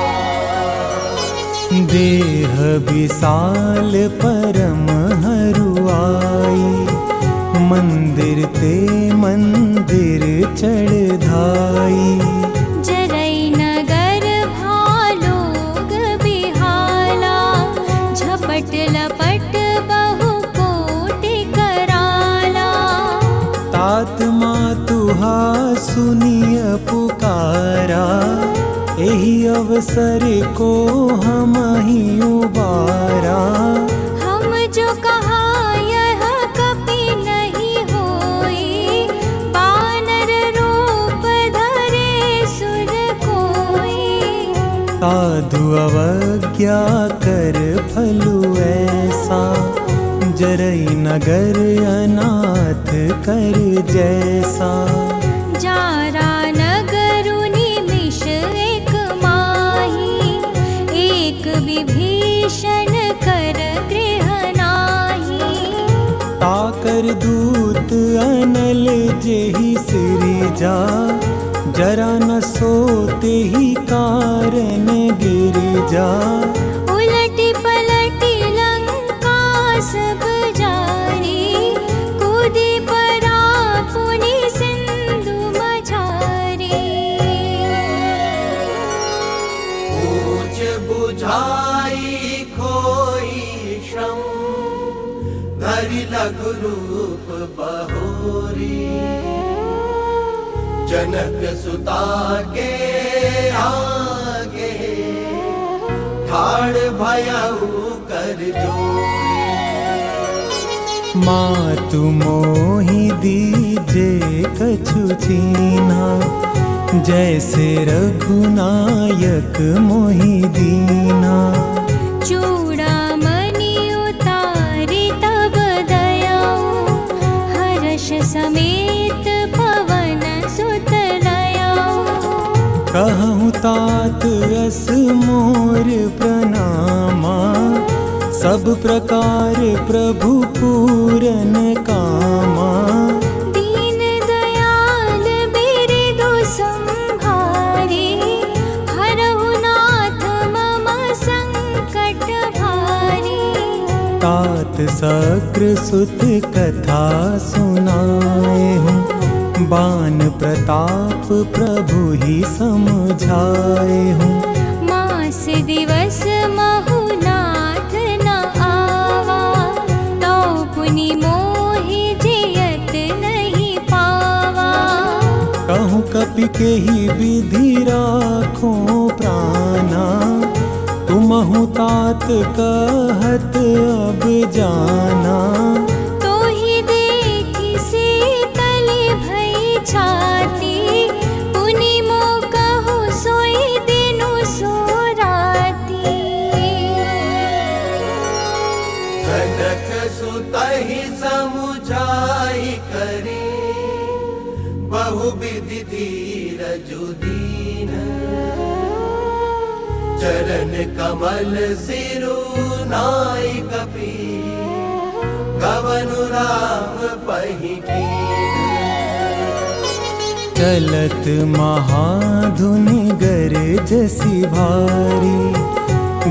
देह विशाल परम हरुआई मंदिर ते मंदिर चढ़ाई। जरई नगर भालोग बिहाला झपट लपट बहु कोटि कराला। तात मातुहा सुनिय पुकारा एहि अवसर को हम ही उबारा। हम जो कहा यह कपि नहीं होई बानर रूप धरे सुर कोई। साधु अवज्ञा कर फलु ऐसा जरई नगर अनाथ कर जैसा। जारा नगरु निमिष एक माही एक विभीषण कर गृह नाही। ताकर दूत अनल जेहि सिरिजा जरा न सोते ही कारण गिरिजा। उलटी पलटी लंका सब जारी कूदी परा पुनि सिंधु मझारी। ऊंच बुझाई खोई श्रम धरि लघु रूप बहोरी। जनक सुता के आगे ठाड़ भयउ कर जोरी। मातु मोहि दीजे कछु छीना जैसे रघुनायक मोहि दीना। चूड़ामणि उतारि तब दयाऊ हर्ष समेत पवन सुत लयाऊ। कहूँ तात अस मोर प्रणामा सब प्रकार प्रभु पूरन कामा। दीन दयाल बिरदु संहारी हरहु नाथ मम संकट भारी। तात सकृ सुत कथा सुनाए हूँ बान प्रताप प्रभु ही समझाए हूँ। मास दिवस महु नाथ न आवा तो पुनि मोहि जियत नहीं पावा। कहूँ कपि के ही विधि राखो प्राणा तुमहु तात कहत अब जाना। तो ही देखी शीतल भई छाती पुनि मो कहु सोई दिनु सो राती। जनक सुतहि समुझाई करी बहु विधि धीरजु दीन। चरण कमल सिरु नाई कपि गवनु राम पहि कीन। चलत महाधुनि गरजसि भारी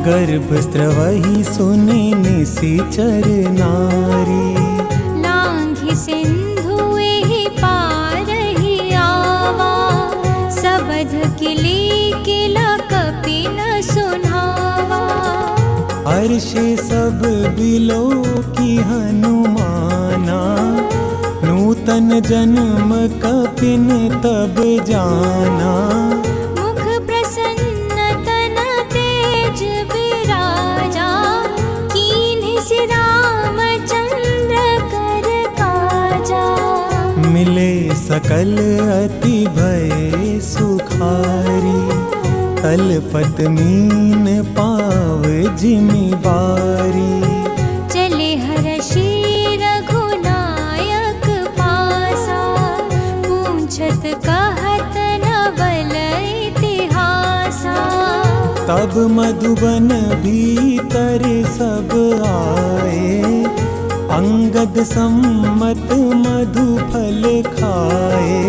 गर्भ स्रवहि सुनि निशिचर नारी। लांघि सिंधु एहि पारहि आवा सबध किली किला कपि न सुनावा। हर्षे सब बिलो की हनुमाना नूतन जन्म कपिन तब जाना। मुख प्रसन्न तन तेज विराजा कीन्हि सि रामचंद्र कर काजा। मिले सकल अति भय सुखारी तलपत मीन पाव जिमि बारी। चले हर्षि रघुनायक पासा पूछत कहत नवल इतिहासा। तब मधुबन भीतर सब आए अंगद सम्मत मधु फल खाए।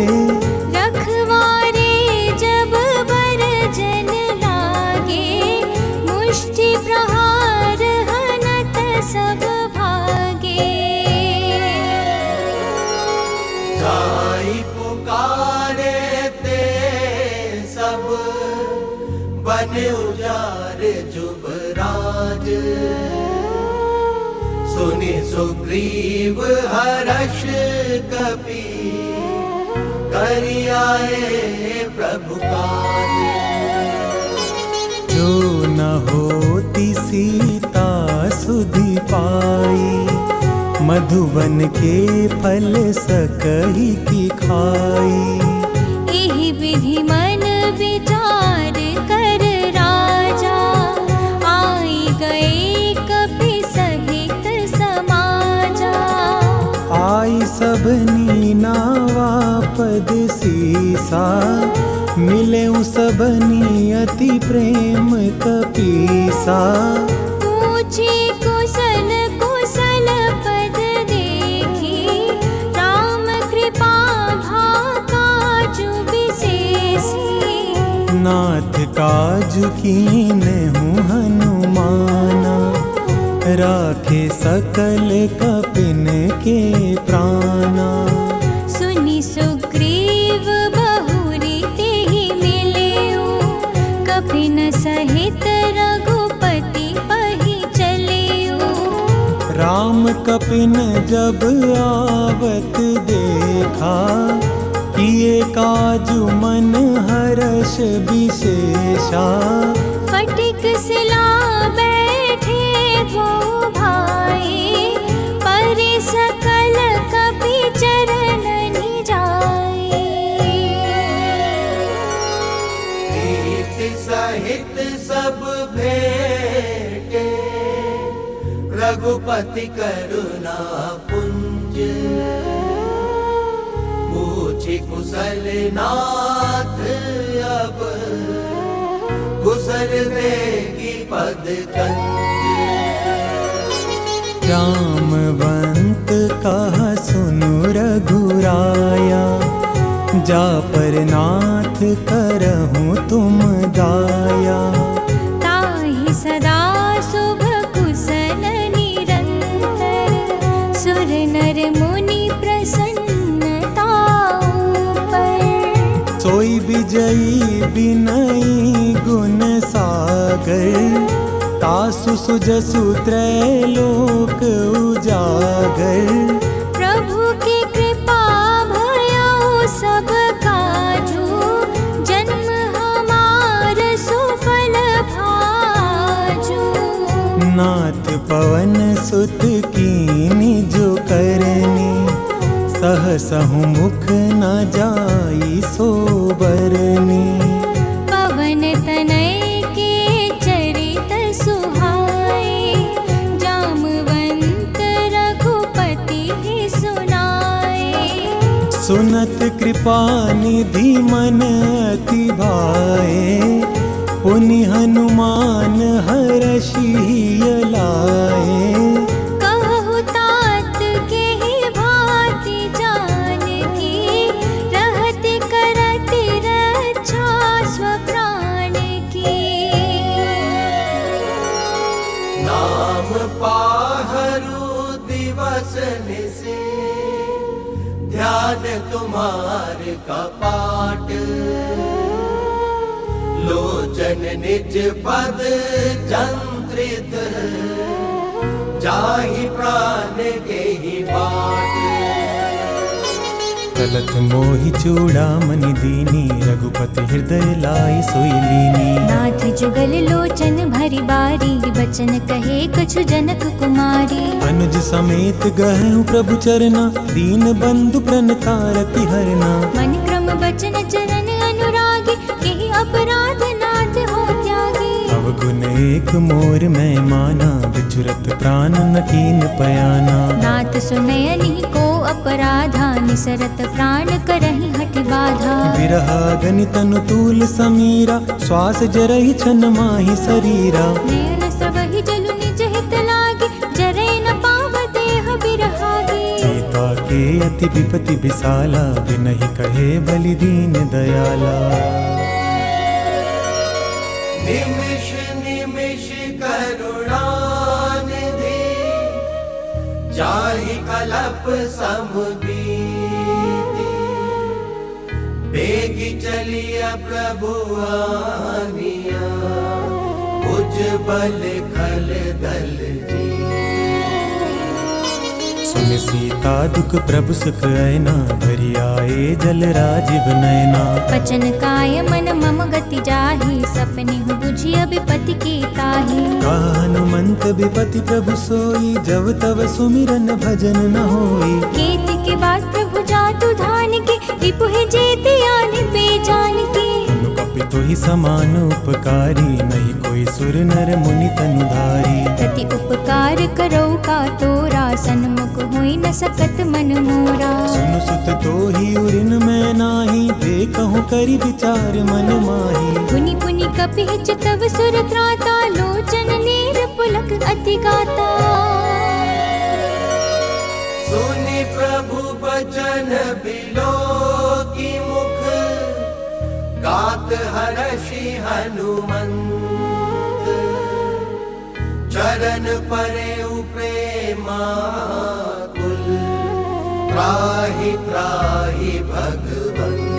रखवारे जब बरजन लागे, मुष्टि प्रहार हनत सब भागे। जाई पुकारे ते सब बन उजार जुबराज। सुनि सुग्रीव हर्ष कपि करि आए प्रभु काज। जो न होती सीता सुधि पाई, मधुबन के फल सकहि की खाई। एहि विधि मन विचार कर राजा, आई गए कपि सहित समाजा। आई सबनी नावा पद सीसा, मिले सबनी अति प्रेम कपीसा। पूछी कुशल कुशल पद देखी, राम कृपा भाकाजु विशेषी। नाथ काजु कीन्हु हनुमाना, राखे सकल कपिन के प्राणा। सुनि सुग्रीव बहुरी तेहि मिलेउ, कपिन सहित रघुपति पहि चलेउ। राम कपिन जब आवत देखा, किए काजु मन हर्ष विशेषा। फटिक सिला बैठे वो भाई, परे सकल कपि चरण जाए। प्रीति सहित सब भेटे, रघुपति करुणा पुंज। पूछी कुशल नाथ अब, कुशल देगी पद कंज। जामवंत कहा सुनु रघुराया, जा पर नाथ करहूँ तुम दाया। ताहि सदा शुभ कुशल निरंतर, सुर नर मुनि प्रसन्नता ऊपर। सोई विजयी बिनयी गुण सागर, तासु सुजसु त्रैलोक उजागर। प्रभु की कृपा भयो सब काजू, जन्म हमार सुफल भाजू। नाथ पवन सुत कीनी जो करनी, सहसहु मुख न जाई सोबरनी। पवन तनय के चरित सुहाए, जामवंत रघुपति ही सुनाए। सुनत कृपा निधि मन अति भाए, पुनि हनुमान हर्षि लाए। कहु तात के ही भांति जानकी, रहत करत रक्षा स्वप्राण की। नाम पाहरु दिवस निशि, ध्यान तुम्हार कपाट। लोचन निज पद जंत्रित, जाहि प्राण के ही बाट। चलत मोहि चूड़ामणि दीनी, रघुपति हृदय लाई सोई लीनी। नाथ जुगल लोचन भरी बारी, बचन कहे कछु जनक कुमारी। अनुज समेत गहु प्रभु चरना, दीन बंधु प्रणतारति हरना। मन क्रम बचन चरण अनुरागी, केहि अपराध नाथ हो त्यागी। अवगुण एक मोर मैं माना, बिचुरत प्राण न कीन पयाना। नाथ सुनयनि को अपराधा, निसरत प्राण करहि हठि बाधा। विरहा गनि तनु तूल समीरा, श्वास जरहि छन माहि शरीरा। नयन स्रवहि जलु निज हित लागे, जरै न पाव देह बिर अति विपति विशाला, बिनहि कहे बलि दीन दयाला। निमिष निमिष करुणा निधि, जाहि कलप समबीति। बेगी चलिया प्रभु आनिया, उज्जबल खल दल जी। सुन सीता दुख प्रभु सुख ऐना, भरि आए जल राजीव नैना। बचन काय मन मम गति जाहि, सपने हूँ बुझी अभिपति की ताहि। हनुमंत विपति प्रभु सोई, जब तब सुमिरन भजन न होई। केत के बाद प्रभु जातु धान के, रिपु है जेते आने पे जान के। तुम कपितो ही समान उपकारी, नहीं कोई सुर नर मुनि तनुधारी। प्रति उपकार करो का तोरा, सन्मुख होई न सकत मन मोरा। सुनु सुत तो ही उरिन मैं नाही, देखहु करि विचार मन माही। पुनि पुनि कपिच तव सुर त्राता, लोचन नीर पुलक अति गाता। सुनि प्रभु बचन बिलो की मुख, गात हर्षि हनुमंत। चरण परे प्रेमाकुल, त्राहि त्राहि भगवंत।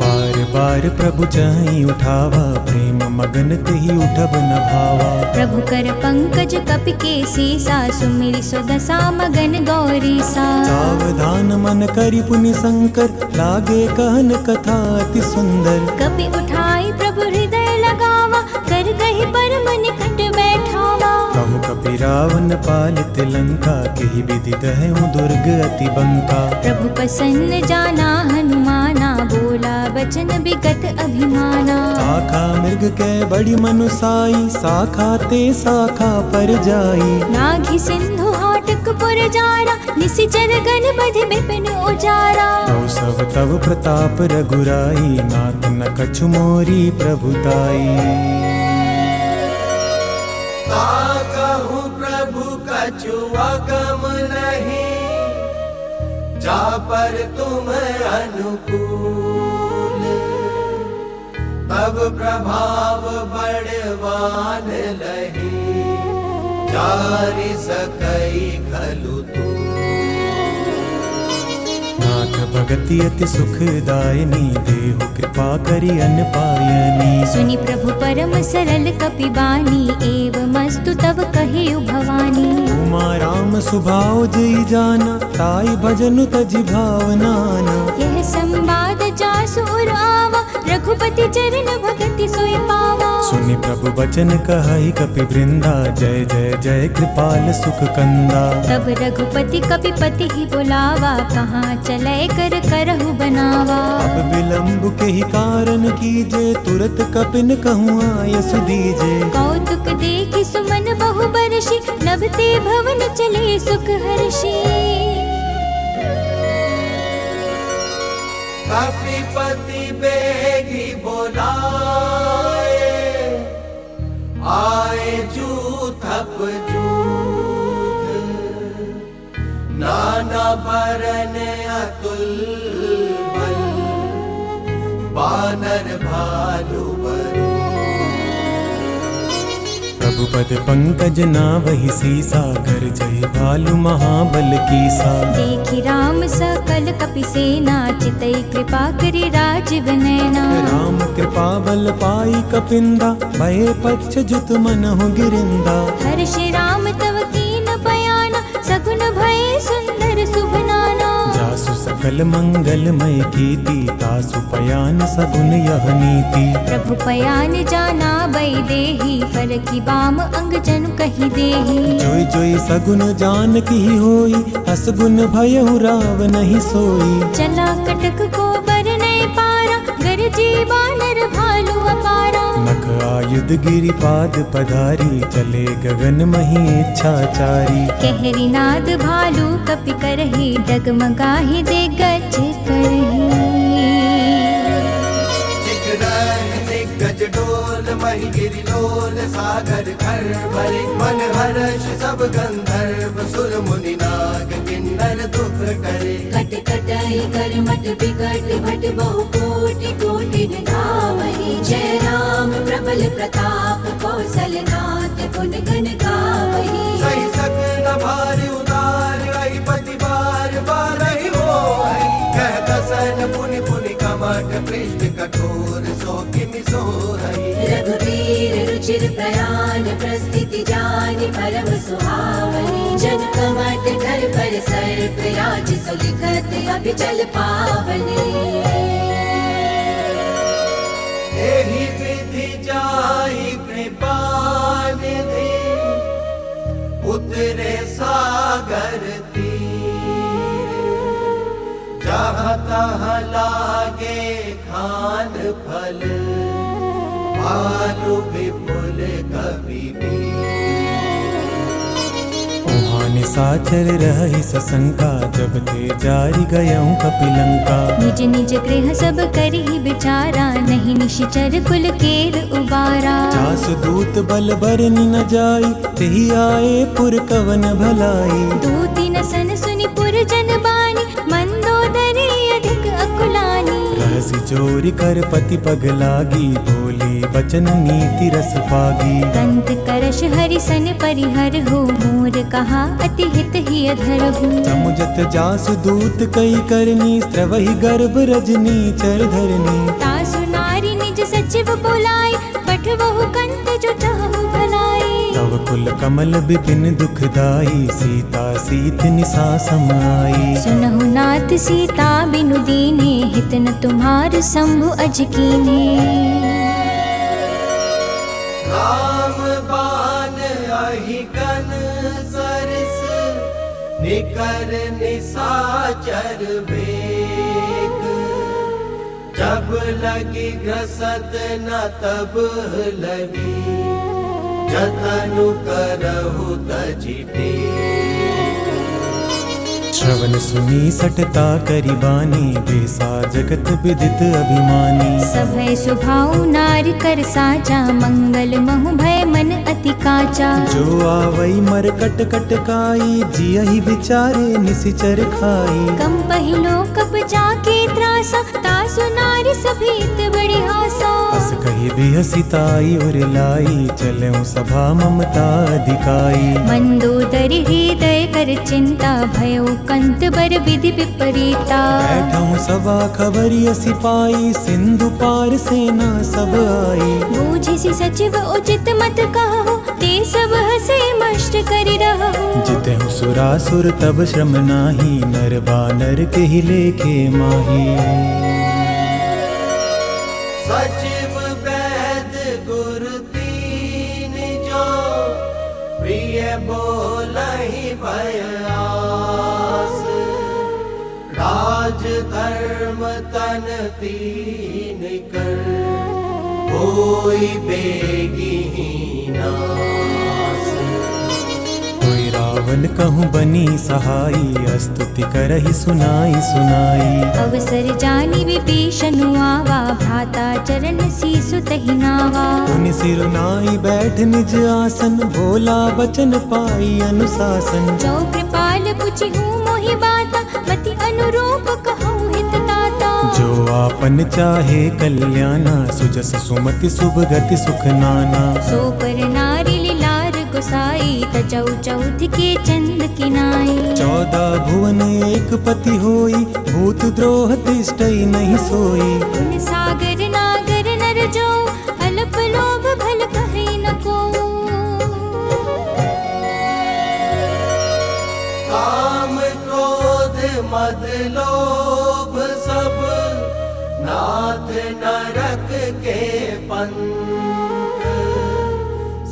बार बार प्रभु चाहि उठावा, प्रेम मगन तेहि उठब न भावा। प्रभु कर पंकज कपि के सीसा, सुमिरि स्वदशा मगन गौरीसा। सावधान मन करि पुनि शंकर, लागे कहन कथा अति सुंदर। कपि उठाई प्रभु हृदय लगावा, कर गहि परम निकट बैठावा। कहु कपि रावण पालित लंका, केहि विधि दहउ दुर्ग अति बंका। प्रभु प्रसन्न जाना हनुमाना, बोला बचन विगत अभिमाना। शाखा मृग के बड़ी मनुसाई, शाखा ते शाखा पर जाई। नाघि सिंधु हाटक पुर जारा, निशिचर गण बधि विपिन उजारा। तौ सब तव प्रताप रघुराई, नाथ न कछु मोरी प्रभुताई। कहूँ प्रभु कछु अगम नहीं, जा पर तुम अनुकूल। तब प्रभाव बड़वान लही, जारि सकई खलु तू। नाथ भगति अति सुखदायिनी, देहु कृपा करि अन पायनी। सुनि प्रभु परम सरल कपि बानी, एवमस्तु तब कहिउ भवानी। उमा राम सुभाव जई जाना, ताई भजनु तजि भावनाना। यह संवाद जासु उर आवा, रघुपति चरण भगति सोई पावा। सुनि प्रभु बचन कहई कपि वृंदा, जय जय जय कृपाल सुख कंदा। तब रघुपति कपिपति ही बुलावा, कहाँ चले कर करहु बनावा। अब विलंब के ही कारण कीजे, तुरत कपिन कहूँ आयसु दीजे। कौतुक देखि सुमन बहु बरषि, नभते भवन चले सुख हर्षि। कपिपति बेगी बोलाए, आए जूथप जूथ। नाना बरन अतुल बल, बानर भालु बरू। प्रभु पद पंकज नावहि सीसा, कर जय भालु महाबल कीसा। देखि राम सकल कपि सेना, चितई कृपा करि राजीव नैना। राम कृपा बल पाई कपिंदा, भय पक्ष जुत मनहु गिरिंदा। हर्षि राम तव कीन बयाना, सगुन भय सुंदर शुभ नाना। जासु सकल मंगलमय कीर्ति, तासु पयान सगुन यह नीति। प्रभु पयान जाना बैदेही, फरकी बाम अंग जन कहि देही। जोई जोई सगुन जान की होई, असगुन भयहु राव नहीं सोई। चला कटक को बरने पारा, गरजी बानर भालु अपारा। नख आयुध गिरिपाद पधारी, चले गगन मही इच्छाचारी। कहरी नाद भालू कपि करही, डगमगाहि दे गज करही। जिगरह गज डोल मही गिरि लोल सागर घर भरे मन हर्ष सब गंधर्व सुर मुनि नाग किन्नर दुख करे कट कटई कर मट बिकट भट बहु कोटि कोटि धावहि जय राम प्रबल प्रताप कौशलनाथ गुण गण गावहि सही सकल भार उतार पति बार बार ही हो कह दसन पुनि पुनि कमठ पृष्ठ कठोर सो किमि सो रघुवीर रुचिर प्रयाण प्रस्थिति जानि परम सुहावनि जन कमठ घर पर सर्प राज सुलिखत अभिचल पावनि एहि विधि जाहि कृपा निधि उतरे सागर तीर जहाँ तहाँ लागे खान फल भानु विपुल कबीर ओहाने साचर रही सशंका जब ते जारी गयऊं कपिलंका निज निज गृह सब करहि बिचारा नहीं निशिचर कुल केर उबारा जासु दूत बल बरनि न जाई तेहि आए पुर कवन भलाई दूती न सन सुनि पुर जन बानी मंदोदरी अधिक अकुलानी रहसी चोरी कर पति पग लागी बोली बचन नीति रस पागी कंत करश हरि सन परिहर हो मोर कहा अति हित ही अधर हो समुझत जासु दूत कई करनी स्त्रवहि गर्भ रजनी चर धरनी तासु नारी निज सचिव बोलाई पठवहु कंत जो चाहु भलाई तव कुल कमल बिपिन दुखदाई सीता सीत निसा समाई सुनहु नाथ सीता बिनु दीने हित न तुम्हार शंभु अज कीने राम बान अहिकन सरस निकर निसाचर बेग जब लगी घसत न तब लगी जतनु करहु तजि टेक श्रवण सुनी सटता करि बानी बेसा जगत विदित अभिमानी सभय सुभाऊ नार कर साचा मंगल महु भय मन अति काचा जो आवई मर कट कट काई जियहि विचारे निसिचर खाई कम पहिलो कप जाके त्रासा तासु नारी सभीत बड़ी हासा अस कहि बिहसिताई उर लाई चलऊं सभा ममता अधिकाई मंदोदरी हृदय कर चिंता भयो कंत बर विधि विपरीता बैठऊं सभा खबरिय सिपाई सिंधु पार सेना सब आई बूझि सचिव उचित मत कहो ते सब हसे मष्ट करि रहो जितेहु सुरासुर तब श्रम नाही नर बानर के ही लेखे माही सचिव वैद गुरु तीन जो प्रिय बोलहि भय आस राज धर्म तन तीन कर होई बेगी नास कोई रावण कहूँ बनी सहाई स्तुति करहि सुनाई सुनाई अवसर जानी विभीषण आवा भ्राता चरण सीसु तहि नावा पुनि सिरुनाई बैठ निज आसन बोला बचन पाई अनुशासन जो कृपाल पुछिहु मोहि बाता मति अनुरूप कहूँ हित ताता जो आपन चाहे कल्याणा सुजस सुमति शुभ गति सुख नाना सो पर नारी लीलार गोसाई तचौ चौथ के चंद किनाई 14 भुवन एक पति होई भूत द्रोह तिष्ठई नहीं सोई उन सागर नागर नर जो अल्प लोभ भल कहि न को काम क्रोध मद लोभ सब नाथ नरक के पंथ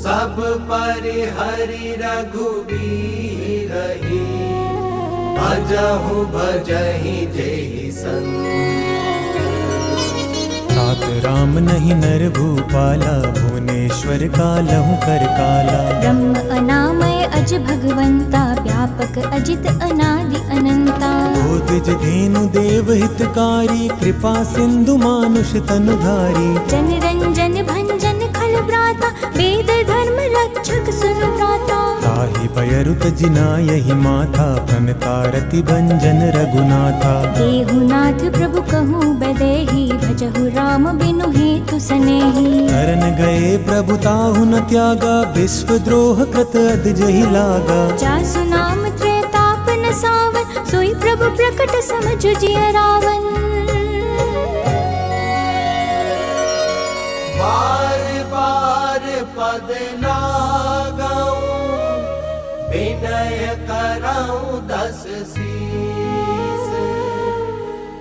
सब परिहरि रघुबीर ही भजहु भजहि जेहि संत तात राम नहीं नर भूपाला भुवनेश्वर कालहु कर काला ब्रह्म अनामय अज भगवंता व्यापक अजित अनादि अनंता बोध द्विज धेनु देव हितकारी, कृपा सिंधु मानुष तनुधारी। जन रंजन भंजन खल व्राता, वेद धर्म रक्षक सुनु प्राता। ताहि बयरुत जिना यही माथा, प्रणतारति भंजन रघुनाथा। देहुनाथ प्रभु कहूँ बदेही, भजहु राम बिनु हेतु सनेही। शरण गए प्रभु ताहु न त्यागा, विश्व द्रोह कृत अधजहि लागा। जासु नाम त्रैताप न सावन, सोई प्रभु प्रकट समझु जिय रावण। बार बार पद लागाऊं, विनय कराऊं दस शीस।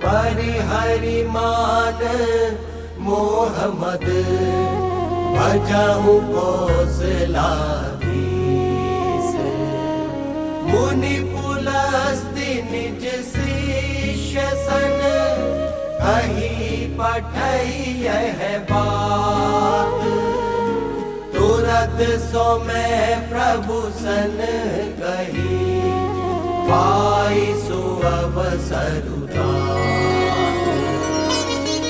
परिहरि मान मोह मद, भजहु कौशलाधीश। मुनि पुलस्ति निज शिष्य सन, कही पठई यह बात। तुरत सो मैं प्रभु सन कही, पाई सो अवसर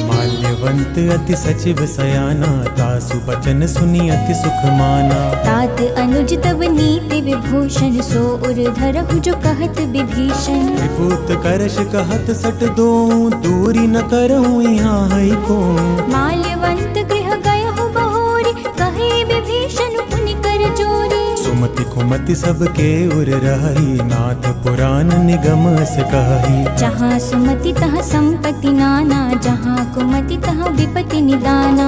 माल्यवंत अति सचिव सयाना, तासु बचन सुनी अति सुख माना। तात अनुज तब नीति विभूषण, सो उर धरहु जो कहत विभीषण। त्रिपुत करश कहत सट दों, दूरी न करहूँ यहाँ है को। माल्यवंत गृह गयहु बहोरी, कहे विभीषण पुनि कर जोरी। सुमति कुमति सबके उर रही, नाथ पुराण निगम अस कही। जहाँ सुमति तहाँ संपत्ति नाना, जहाँ कुमति तहाँ विपत्ति निदाना।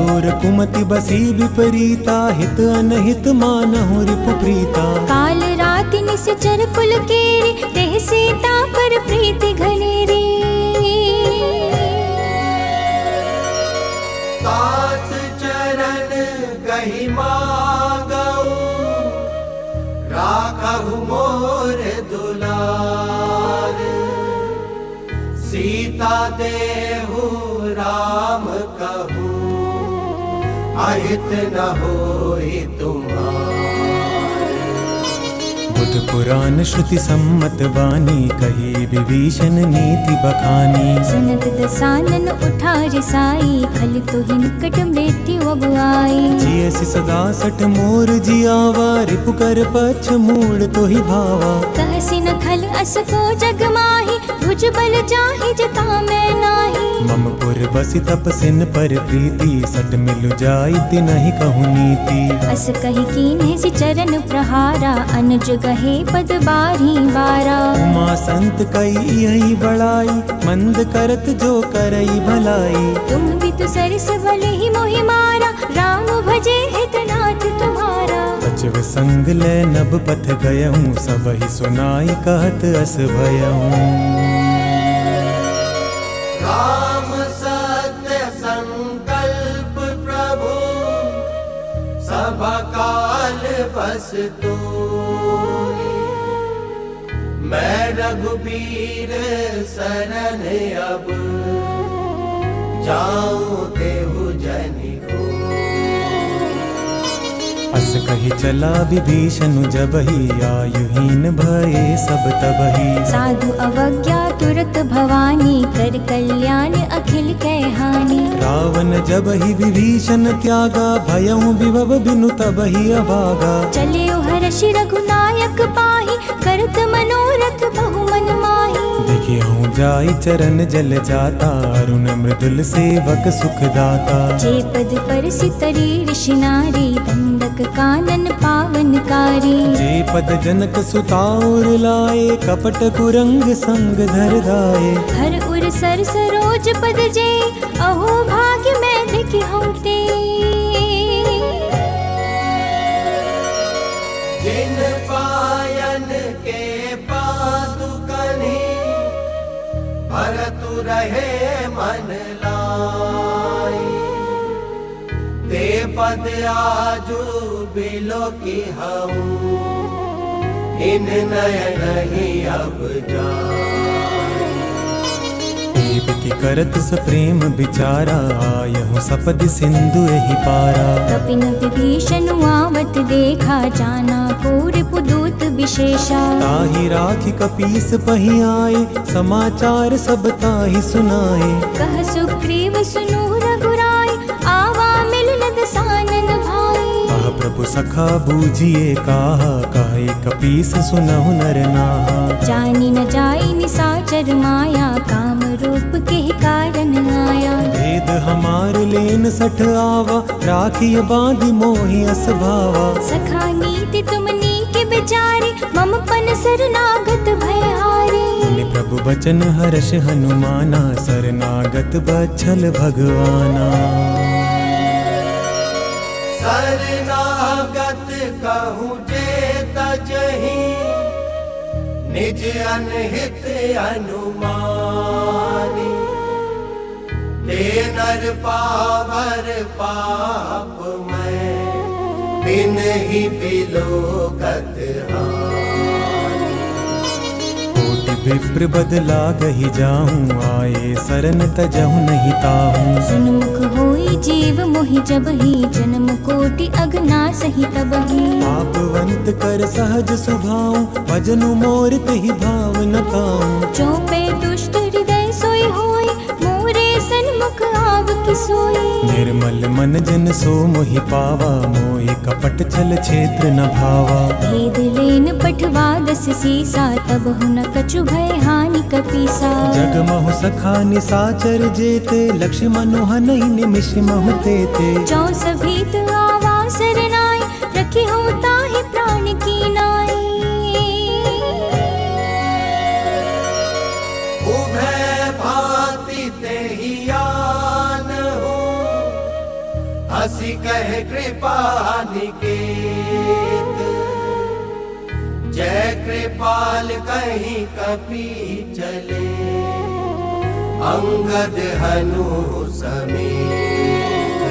और कुमति बसी विपरीता, हित अनहित मानहु रिपु प्रीता। काल राति निश्चर कुल केरी, देह सीता पर प्रीति घनेरी। तात चरण गहि मागऊं, राखहु मोर दुलार। सीता देहु राम कहूँ, अहित न होई तुम्हार। बुध पुराण श्रुति सम्मत बानी, कही विभीषण नीति बखानी। सुनत दसानन उठा रिसाई, खल तुहि निकट मृत्यु अब आई। जियसि सदा सठ मोर जियावा, रिपु कर पछ मूड तोहि भावा। कहसि न खल अस को जग माही, भुज बल जाहि जता मैं नाही। मम पुर बसि तपसिन पर प्रीति, सट मिलु जाई तिनहि कहु नीति। अस कहि कीन्हे सि चरण प्रहारा, अनुज गहे पद बारी बारा। उमा संत कई यही बड़ाई, मंद करत जो करई भलाई। तुम भी तो सरस भले ही मोहि मारा, राम भजे हितनाथ तुम्हारा। बचव संग ले नभ पथ गयहूँ, सब ही सुनाई कहत अस भयहूँ। राम सत्य संकल्प प्रभु, सब काल बस तोरी। मैं रघुबीर शरण अब, जाऊं देहु जनि को। अस कही चला विभीषण जबहि, आयुहीन भये सब तबहि। साधु अवज्ञा तुरत भवानी, कर कल्याण अखिल कै हानि। रावण जबहि विभीषण त्यागा, भयहु विभव बिनु तबहि अभागा। चले हर्षि रघुनायक पाही, करत मनोरथ बहु मन माही। देखियहु जाई चरण जल जाता, अरुण मृदुल सेवक सुख दाता। जे पद पर सितरी ऋषि नारी, दंडक कानन पावनकारी। जे पद जनक सुताउर लाए, कपट कुरंग संग धर दाए। हर उर सर सरोज पद जे, अहो भाग्य मैं देखि होते। जिन पायन के पादुकनि, भरतु रहे मन लाई। ते पद आजू बिलो की हूँ, इन नयन ही अब जाए। शिव की करत स प्रेम बिचारा, आयहु सपद सिंधु एहि पारा। कपिन विभीषण आवत देखा, जाना कोर पुदूत विशेषा। ताहि राखी कपीस पहि आए, समाचार सब ताहि सुनाए। कह सुग्रीव सुनु रघुराय, आवा मिलन दसानन भाई। आह प्रभु सखा बूझिए काहा, कहे कपीस सुनहु नर नाहा। जानी न जाई निसाचर माया, काम रूप के कारण आया। भेद हमार लेन सठ आवा, राखिय बांधि मोहि अस भावा। सखा नीति तुमनी के विचारे, मम पन शरणागत भयहारी। सुनि प्रभु बचन हर्ष हनुमाना, शरणागत बच्छल भगवाना। शरणागत कहूँ जे तजहि, निज अनहित अनुमानी। ते नर पावर पाप मैं, बिनहि बिलोकत हानि। कोटि विप्र बदला गहि जाऊं, आए सरन तजहु नहीं ताहूं। सन्मुख होई जीव मोहि जबहि, जन्म कोटि अगना सही तबहि। पापवंत कर सहज सुभाऊं, भजनु मोर तेहि भाव न काऊं। चौपे दुष्ट हृदय सोई होई, मोरे सन्मुख आव की सोई। निर्मल मन जन सो मोहि पावा, मोहि कपट छल क्षेत्र न भावा। भेद लेन पठवा दस सीसा, तब हुन कछु भय हानि कपीसा। जग महु सखा निसाचर जेते, लक्ष्मण हनहि निमिष महु तेते। चौ सभीत आवा सरनाई, रखी हो ताहि प्राण की नाई। उभय भांति तेहि आन हो, हंसी कहे कृपा निकेत। जय कृपाल कहीं कपि चले, अंगद हनु समेत।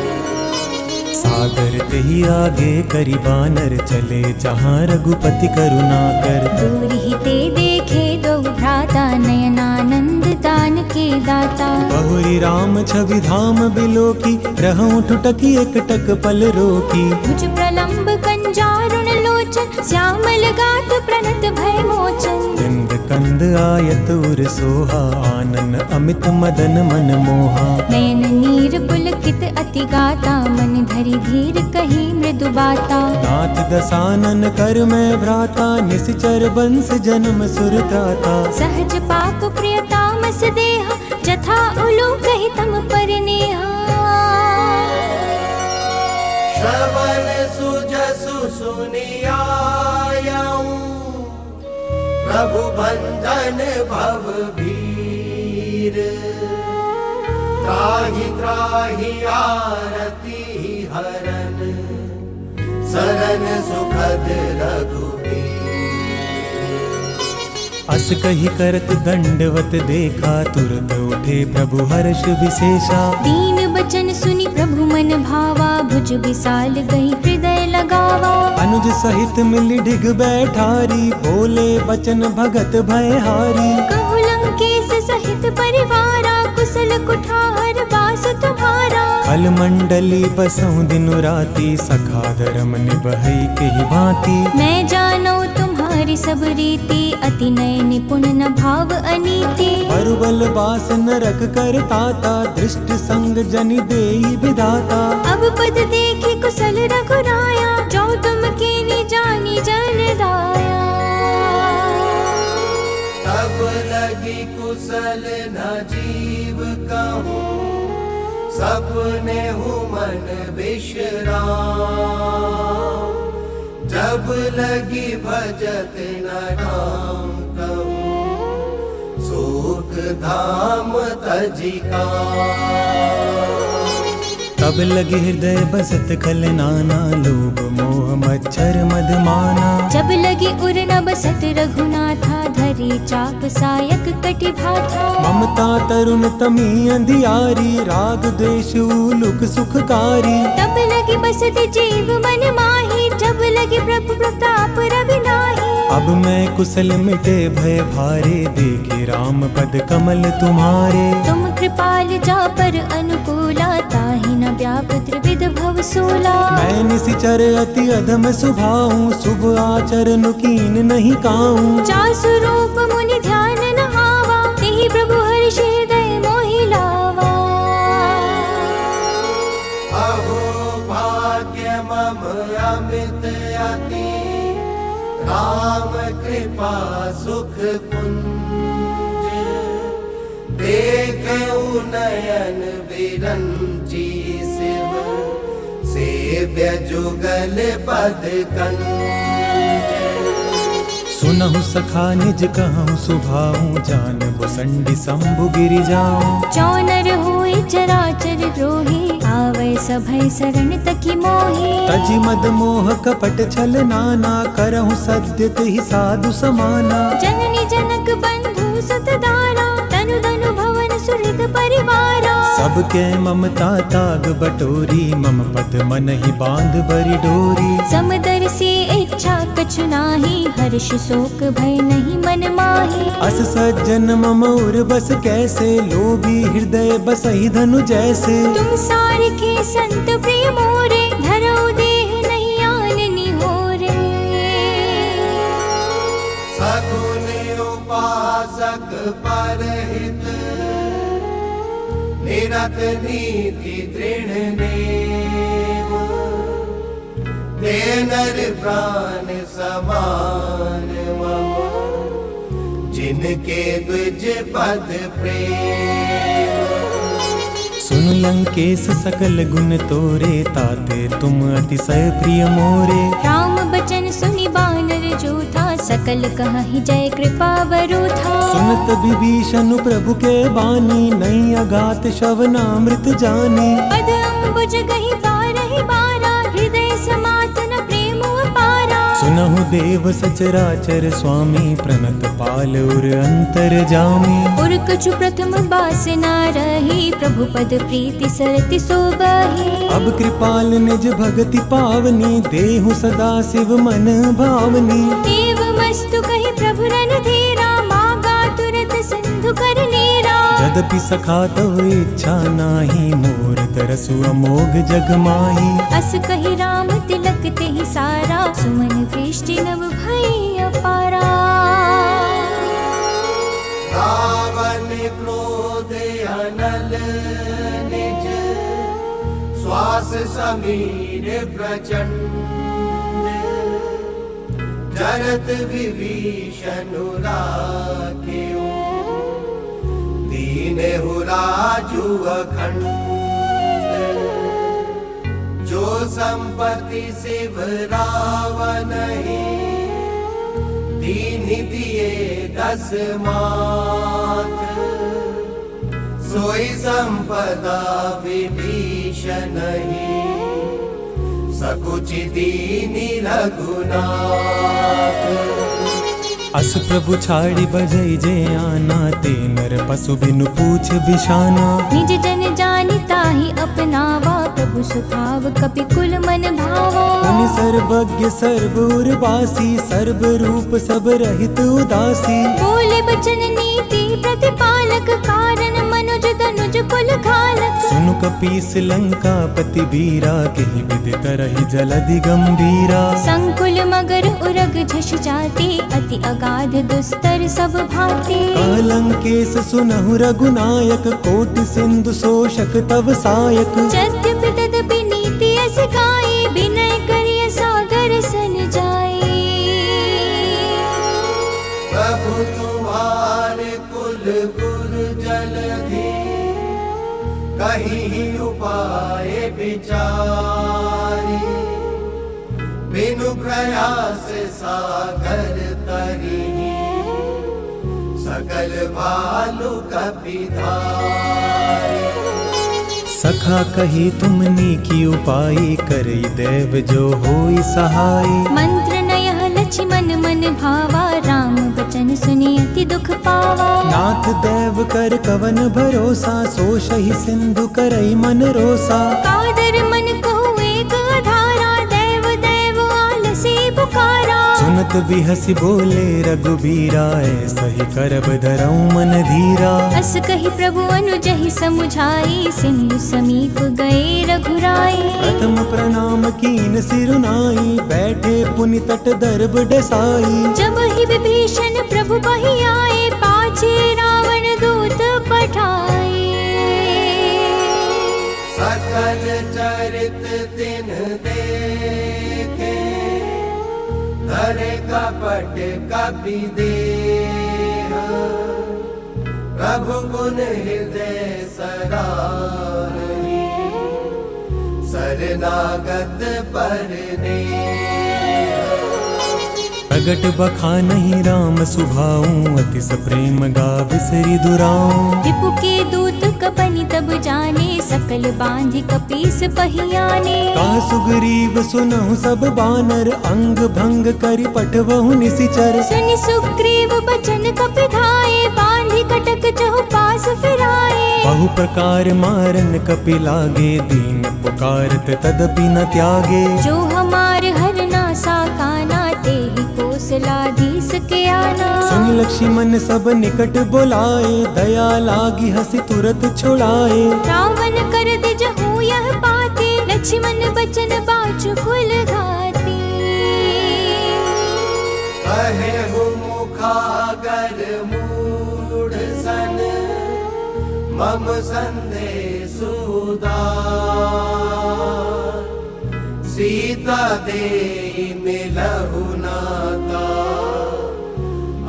सागर तेहि आगे करि बानर, चले जहाँ रघुपति करुणा कर। दूर ही ते देखे दो भ्राता, नयनानंद दान के दाता। बहुरी राम छवि धाम बिलोकी, रहूं ठुटकी एकटक पल रोकी। भुज प्रलंब कंजारुण लोचन, श्यामल गात प्रणत भय मोचन। बिंद कंद आयत उर सोहा, आनन अमित मदन मन मोहा। नयन नीर पुलकित अति गाता, मन धरि धीर कही मृदु बाता। नाथ दसानन कर मैं भ्राता, निश्चर वंश जन्म सुर त्राता। सहज पाप प्रियतामस देहा, जथा उलो कही तम पर नेहा। श्रवण सुजसु सुनियायऊं, प्रभु बंधन भव भीर। त्राहि त्राहि आरती हरन, सरन सुखद रघुबीर। अस कही करत दंडवत देखा, तुरत उठे प्रभु हर्ष विशेषा। दीन बचन सुनि प्रभु मन भावा, भुज विशाल गई हृदय लगावा। अनुज सहित मिली डिग बैठारी, बोले बचन भगत भयहारी। कहु लंकेश सहित परिवारा, कुशल कुठार बास तुम्हारा। कल मंडली बसहु दिनु राती, सखा धर्म निबहै केहि भांति। मैं जानो तुम्हारी सब रीति, अति नय निपुण न भाव अनीति। बरुबल बास नरक कर ताता, दृष्ट संग जनि देई विधाता। अब पद देखी कुशल रघुराया, जो तुम कीनी जानी जन दाया। तब लगी कुशल न जीव कहूँ, सपने हूँ मन विश्राम। जब लगी भजत न राम कहूँ, सुख धाम तजिका। तब लगे हृदय बसत खल नाना, लोभ मोह मच्छर मधमाना। जब लगी उर न बसत रघुनाथा, धरी चाप सायक कटि भाथा। ममता तरुण तमी अंधियारी, राग द्वेष उलुक सुखकारी। तब लगी बसत जीव मन माही, जब लगी प्रभु प्रताप रवि नाही। अब मैं कुशल मिटे भय भारे, देखे राम पद कमल तुम्हारे। तुम कृपाल जा पर अनुकूला, ताहि न व्याप त्रिविध भव सूला। मैं निशिचर अति अधम सुभाऊं, शुभ आचरण कीन नहीं काऊं। जासु रूप मुनि ध्यान न आवा, तेहि प्रभु हर्ष हृदय मोहि लावा। अहो भाग्य मम अमित अति, राम कृपा सुख पुंज। देखऊं नयन बिरंची शिव, सेव्य जुगल पद कंज। सुनहु सखा निज कहूँ सुभाऊं, जान बुसंडी शंभु गिरि जाऊं। चौनर होई चराचर द्रोही, आवै सभय शरण तकी मोहि। तजि मद मोह कपट छल नाना, करहु सद्य तिहि साधु समाना। जननी जनक बंधु सुत दारा, तनु धनु भवन सुहृद परिवारा। सबके ममता ताग बटोरी, मम पद मन ही बांध बरी डोरी। समदर्शी इच्छा कछु नाही, हर्ष शोक भय नहीं मन माही। अस सज्जन मम उर बस कैसे, लोभी हृदय बसहि धनु जैसे। तुम सारिके संत प्रिय मोरे, धरऊ देह नहीं आननी होरे। सगुन उपासक परहित, निरत नीति दृढ़ नेम। ते नर प्राण समान मम, जिनके द्विज पद प्रेम। सुन लंकेश सकल गुण तोरे, ताते तुम अतिशय प्रिय मोरे। राम बचन सुनि बानर जूथा, सकल कहहि जय कृपा वरूथा। सुनत विभीषण प्रभु के बानी, नहीं अगात श्रवणामृत जानी। पद अम्बुज गहि बारहि बारा, हृदय समातन प्रेम अपारा। सुनहु देव सचराचर स्वामी, प्रणत पाल उर अंतर जामी। उर कछु प्रथम बास न रही, प्रभु पद प्रीति सरति सोबहि। अब कृपाल निज भगति पावनी, देहु सदा शिव मन भावनी। देव मस्तु कहि प्रभु रणधीरा, मागा तुरत सिंधु कर नीरा। यद्यपि सखा तव इच्छा नाही, मोर तरसु अमोघ जग माही। अस कहि राम तिलक तेहि सारा, सुमन दृष्टि नव भई अपारा। रावण क्रोध अनल निज, श्वास समीर प्रचंड। जरत विभीषण राखेऊ, दीनहु राजु अखंड। जो संपत्ति शिव रावण ही, दीन दिए 10 मात। सोई संपदा विभीषण ही, सकुच दीनि रघुनाथ। अस प्रभु छाड़ी बजई जे आना, ते नर पशु बिनु पूछ बिशाना। निज जन जानि ताहि अपनावा, प्रभु सुभाव कपि कुल मन भावा। मुनि सर्वज्ञ सर्व उर्वासी, सर्व रूप सब रहित उदासी। बोले बचन नीति प्रतिपालक, कारण मनुज तनुज कुल घालक। सुनु कपीस लंका पति बीरा, केहि विधि करहि जलधि गंभीरा। संकुल मगर उरग झष जाति, अति अगाध दुस्तर सब भांति। लंकेश सुनहु रघुनायक, कोटि सिंधु शोषक तव सायक। यद्यपि तदपि नीति अस गाई, विनय करिय सागर सन जाई। प्रभु तुम्हारे कुल गुर जलधि, कहीं उपाय विचारी। बिनु प्रयास सागर तरी, सकल भालु कपिधारी। सखा कही तुमनी की उपाय, करई देव जो होई सहाय। मंत्र नयह लक्ष्मण मन भावा, राम बचन सुनि अति दुख पावा। नाथ देव कर कवन भरोसा, सोषहि सिंधु करई मन रोसा। कादर मन को एक आधारा, देव देव आलसी पुकारा। सुन सुनत भी हंसी बोले रघुबीरा, ऐसा ही करब धरऊं मन धीरा। अस कही प्रभु अनुजहि समुझाई, सिंधु समीप गए रघुराई। प्रथम प्रणाम कीन सिरुनाई, बैठे पुनि तट दर्भ डसाई। जब ही विभीषण प्रभु बहि आए, पाछे रावण दूत पठाए। सकल चरित तिन देखे, धरे कपट कपि देह। प्रभु गुण हृदय सराही, शरणागत परनेह। प्रगट बखानहि राम सुभाऊं, अतिस प्रेम गा बिसरि दुराऊं। रिपु के दूत कपनि तब जाने, सकल बांधि कपीस पहियाने। कहा सुग्रीव सुनहु सब बानर, अंग भंग करि पठवहु निसिचर। सुनि सुग्रीव बचन कपिधाए, बांधि कटक चहुपास फिराए। बहु प्रकार मारन कपि लागे, दीन पुकारत तदपि न त्यागे। जो हमार हरना साकाना, तेहि कौशलाधीश के आना। सुन लक्ष्मण सब निकट बुलाए, दया लागी हंसी तुरत छुड़ाए। रावण कर दिजहु यह पाते, लक्ष्मण बचन बाचु कुल घाते। कहेहु मुखागर मूढ़ सन, मम संदेशु उदार। सीता देहि मिलहु नाता,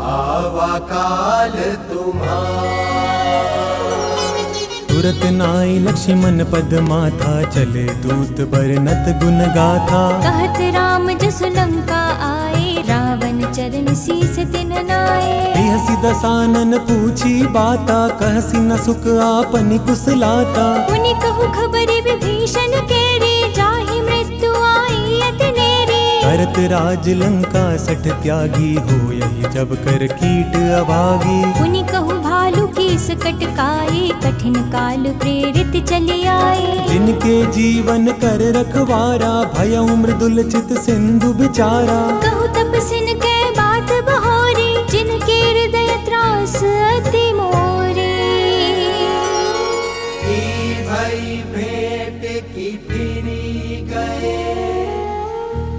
आवा काल तुम्हार। तुरत नाई लक्ष्मण पद माथा, चले दूत बरनत गुण गाथा। कहत राम जसु लंका आए, रावण चरण शीस तिन नाए। बिहसि दसानन पूछी बाता, कहसि न सुख आपनि कुशलाता। पुनि कहु खबर विभीषण केरे, जाहि मृत्यु आई अति नेरे। करत राज लंका सठ त्यागी, हो यही जब कर कीट अभागी। पुनि कहु भालु कीस कटकाए, कठिन काल प्रेरित चले आए। जिनके जीवन कर रखवारा, भयउ मृदुल चित सिंधु बिचारा। कहु तपसिन के बात बहोरी, जिनके हृदय त्रास अति मोरे। की भई भेंट की फिरी गए,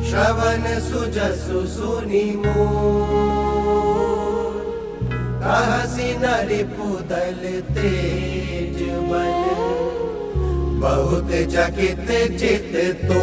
श्रवण सुजसु सुनि मोर। कहसि नरिपुदल तेज बल, बहुत चकित चित तो।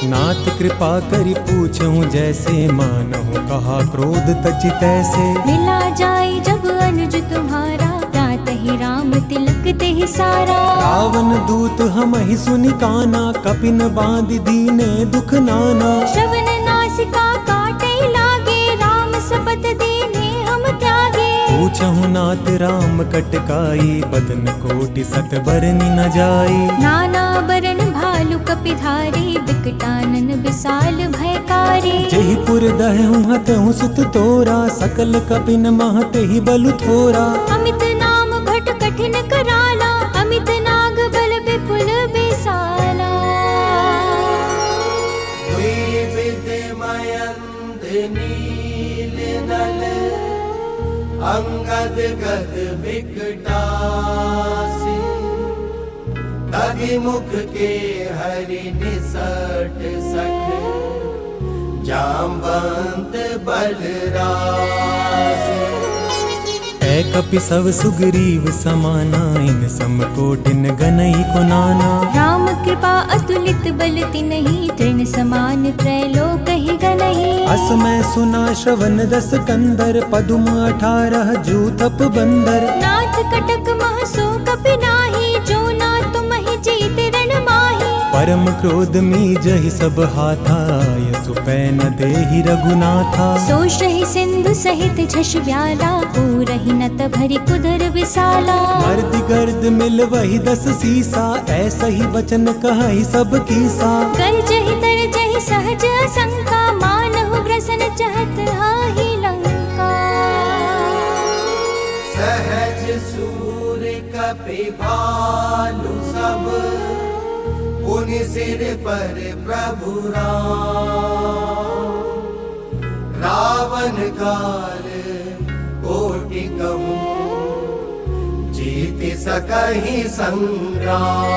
नाथ कृपा करि पूछहु जैसे, मानहु कहा क्रोध तजि तैसे। मिला जाए जब अनुज तुम्हारा, रातहि राम तिलक तेहि सारा। रावण दूत हमहि सुनि काना, कपिन बांधि दीने दुख नाना। श्रवण नासिका काटे लागे, राम शपथ दीने हम त्यागे। पूछहु नाथ राम कटकाई, बदन कोटि सत बरनि न जाई। नाना बरन भालु कपिधारी, विकटानन विशाल भयकारी। जेहि पुर दहु हतहु सुत तोरा, सकल कपिन महतेहि बलु थोरा। अमित नाम भट कठिन कराला, अमित नाग बल विपुल विशाला। द्विविध मयंद नील नल, अंगद गद विकटासी। तगि मुख के हरि निसट सठ, जामवंत बलरासी। ऐ कपि सब सुग्रीव समाना, इन सम कोटिन गनई को नाना। राम कृपा अतुलित बल तिनहि, तृण समान त्रैलोक ही गनहि। अस मैं सुना श्रवण दस कंदर, पदुम 18 जूथप बंदर। नाथ कटक मह सो कपि नाही, जो ना तुम ही जीत रण माही। परम क्रोध मीजहि सब हाथा, यसु पै न देहि रघुनाथा। सोषहि सिंधु सहित झष ब्याला, पूरहि नत भरि कुदर विसाला। मर्द गर्द मिल वही 10 सीसा, ऐसा ही वचन कहहि सब कीसा। गर्जहि तरजहि सहज असंका, मानहु ग्रसन चहत हाहि लंका। सहज सूर कपि भालु सब, पुनि सिर पर प्रभु राम, रावण काल कोटि कहूँ, जीत सकहि संग्राम।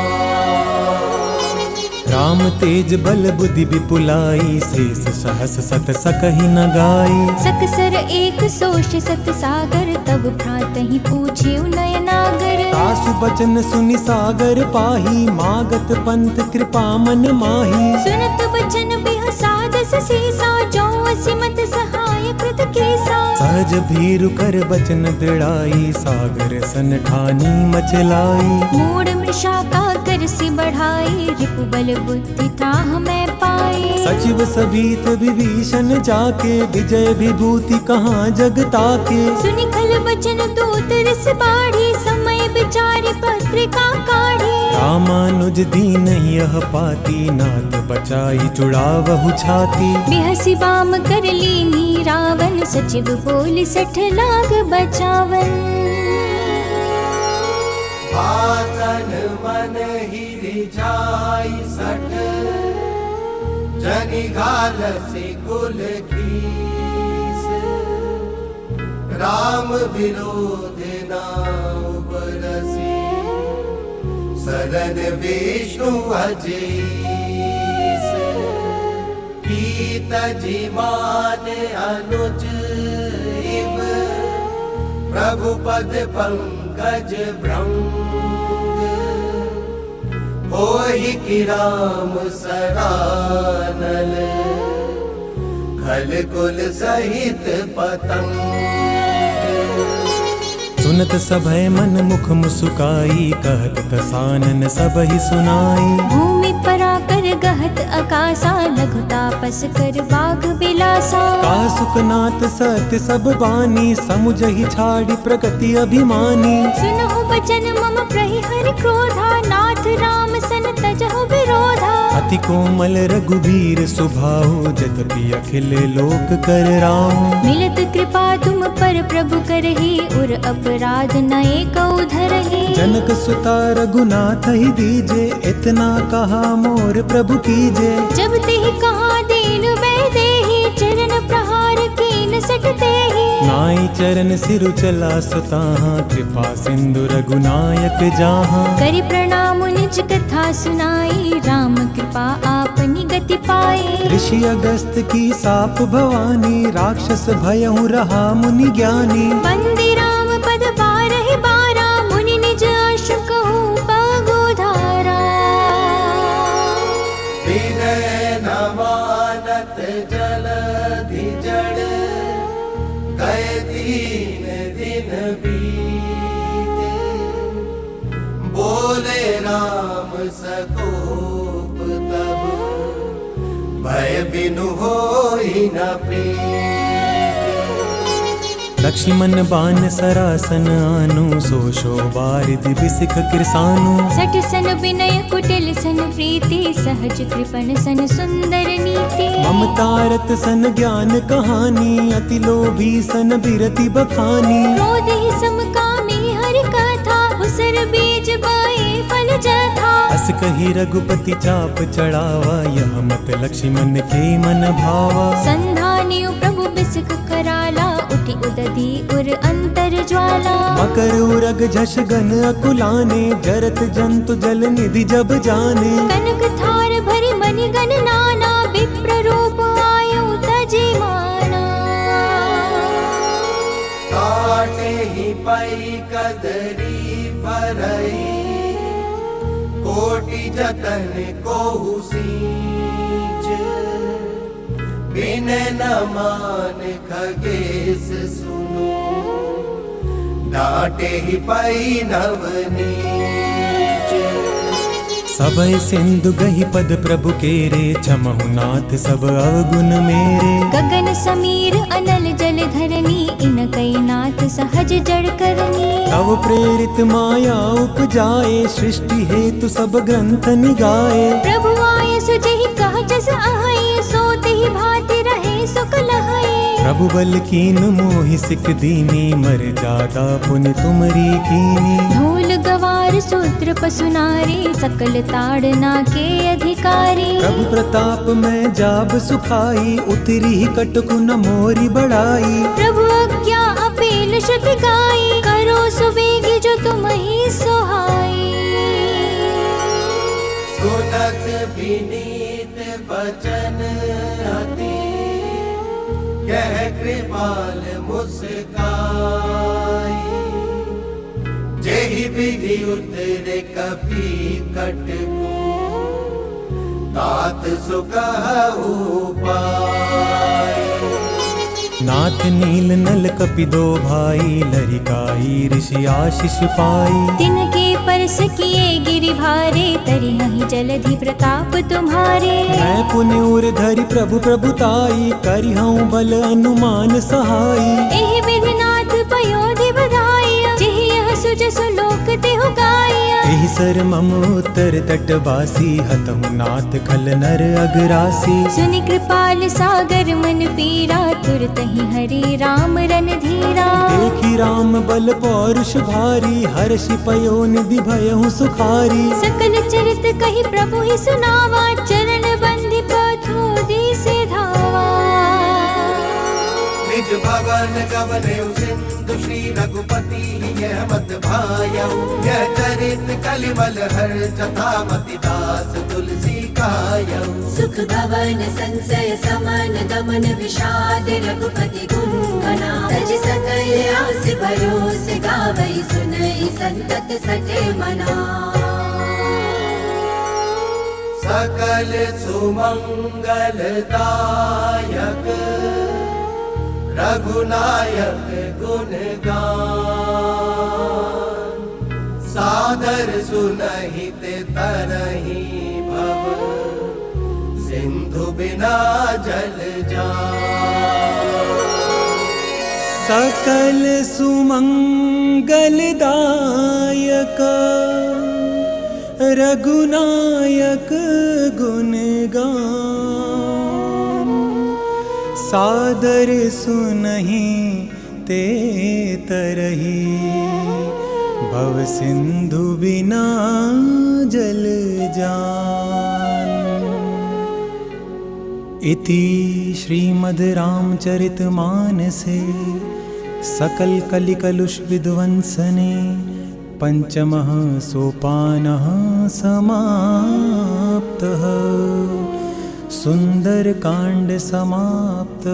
राम तेज बल बुद्धि विपुलाई, शेष सहस सत सकहि न गाई। सकसर एक सोष सत सागर, तब भ्रातहि पूछिउ नयनागर। तासु बचन सुनि सागर पाही, मागत पंथ कृपा मन माही। सुनत बचन बिह सादस सीसा, जो असिमत सहाय कृत केसा। सहज भीरु कर बचन दृढ़ाई, सागर सन ठानी मचलाई। मूढ़ मृषा का करसि बढ़ाई, रिपु बल बुद्धि ताह मैं पाई। सचिव सभीत विभीषण जाके, विजय विभूति कहाँ जग ताके। सुनि खल बचन दूत रस बाढ़ी, समय विचारि पत्रिका काढ़ी। रामानुज दीन यह पाती, नाथ बचाई चुड़ावहु छाती। बिहसि बाम कर लीनी रावण, सचिव बोलि सठ लाग बचावन। आतन मन हिरि जाई सठ, जनि घाल से कुल कीस। राम विरोध नाउ बरसी, सरन विष्णु अजीस। कीत जिमान अनुज इव, प्रभु पद पंकज भ्रंग। होहि कि राम सरानल, खल कुल सहित पतंग। सुनत सभय मन मुख मुसुकाई, कहत दसानन सबहि सुनाई। भूमि पराकर गहत अकासा, लघु तापस कर बाघ बिलासा। का सुखनाथ सत्य सब बानी, समुझहि छाड़ी प्रकृति अभिमानी। सुनहु बचन मम प्रहि हरि क्रोधा, नाथ राम सन तजहु विरोधा। अति कोमल रघुबीर सुभाऊ, जद्यपि अखिल लोक कर राम। मिलत कृपा तुम पर प्रभु करहि, उर अपराध न एकौ धरहि। जनक सुता रघुनाथ ही दीजे, इतना कहा मोर प्रभु कीजे। जब तेहि कहा दीन बैदेहि, चरण प्रहार कीन सट तेहि। नाई चरण सिरु चला सुताहा, कृपा सिंधु रघुनायक जाहा। करि प्रणाम निज कथा सुनाई, राम कृपा आपनि गति पाई। ऋषि अगस्त की साप भवानी, राक्षस भयहु रहा मुनि ज्ञानी। बंदी राम पद बारहि बारा, मुनि निज अश्रु कहूँ पगुधारा। विनय न मानत जलधि जड़, गए दीन दिन बीते। बोले राम सकोप तब, भय बिनु होई न प्रीत। लक्ष्मण बान सरासन आनु, सो शोभारिधि बिसिख कृसानु। सठ सन विनय कुटिल सन प्रीति, सहज कृपण सन सुंदर नीति। ममतारत सन ज्ञान कहानी, अति लोभी सन बिरति बखानी। क्रोध ही समकामी हरि कथा, उसर बीज बाए फल जथा। अस कही रघुपति चाप चढ़ावा, यह मत लक्ष्मण के मन भावा। संधानियो प्रभु बिसिक कराला, उठि उदधि उर अंतर ज्वाला। मकर उरग झष गन अकुलाने, जरत जंतु जल निधि जब जाने। कनक थार भरि मनि गण नाना, विप्र रूप आयु तजि माना। काटे ही पई कदरी फरई, कोटि जतन कोहु सींच। बिन न मान खगेश सुनो, डांटे ही पई नवनीच। सबय सिंधु गहि पद प्रभु केरे, छमहु नाथ सब अवगुण मेरे। गगन समीर अनल जल धरनी, इन कई नाथ सहज जड़ करनी। तव प्रेरित माया उपजाए, सृष्टि हेतु सब ग्रंथ निगाए। प्रभु आय सुजहि कह जस आहै, सो तेहि भांति रहे सुख लहै। प्रभु बल कीन मोहि सिख दीनी, मर जादा पुनि तुमरी कीनी। धूल गवार नर शूद्र पशु नारी सकल ताड़ना के अधिकारी। प्रभु प्रताप में जाब सुखाई उतरी ही कटकु न मोरी बढ़ाई। प्रभु आज्ञा अपील श्रुति गाई करो सुबेगी जो तुम ही सुहाई। सुनत विनीत बचन अति कह कृपाल मुस्काई। जेहि विधि उतरे कपि कटकु तात सुकहु पाई। नाथ नील नल कपि दो भाई लरिकाई ऋषि आशीष पाई। तिनके परस किए गिरि भारे तरिहहि जलधि प्रताप तुम्हारे। मैं पुण्य उर धरि प्रभु प्रभुताई करिहऊँ बल अनुमान सहाई। एहि विधि नाथ पयोधि बधाई जेहि यह सुजसु लोक तेहु गाई। एहि सर मम उत्तर तटवासी हतहु नाथ खल नर अगरासी। सुनि कृपाल सागर मन पीरा तुरत ही हरि राम रन धीरा। देखी राम बल पौरुष भारी हर्षि पयो निधि भयहु सुखारी। सकल चरित कही प्रभु ही सुनावा चरण बंधि पथोदी से धावा। निज भवन गवने सिंधु श्री रघुपति यह मत भायऊ। यह चरित कलिमल हर जथामति दास तुलसी कायऊ। सुख भवन संशय समन दमन विषाद रघुपति गुण गना। तज सकल आस भरोस गावई सुनई संतत सटे मना। सकल सुमंगल दायक रघुनायक गुण गान। सादर सुनहित तरहि भव सिंधु बिना जल जान। सकल सुमंगल दायक रघुनायक गुण गान। सादर सुनहि ते तरहि भव सिंधु बिना जल जान। इति श्रीमद् रामचरित मानसे सकल कलिकलुष विध्वंसने पंचमः सोपानः समाप्तः। सुंदर कांड समाप्त।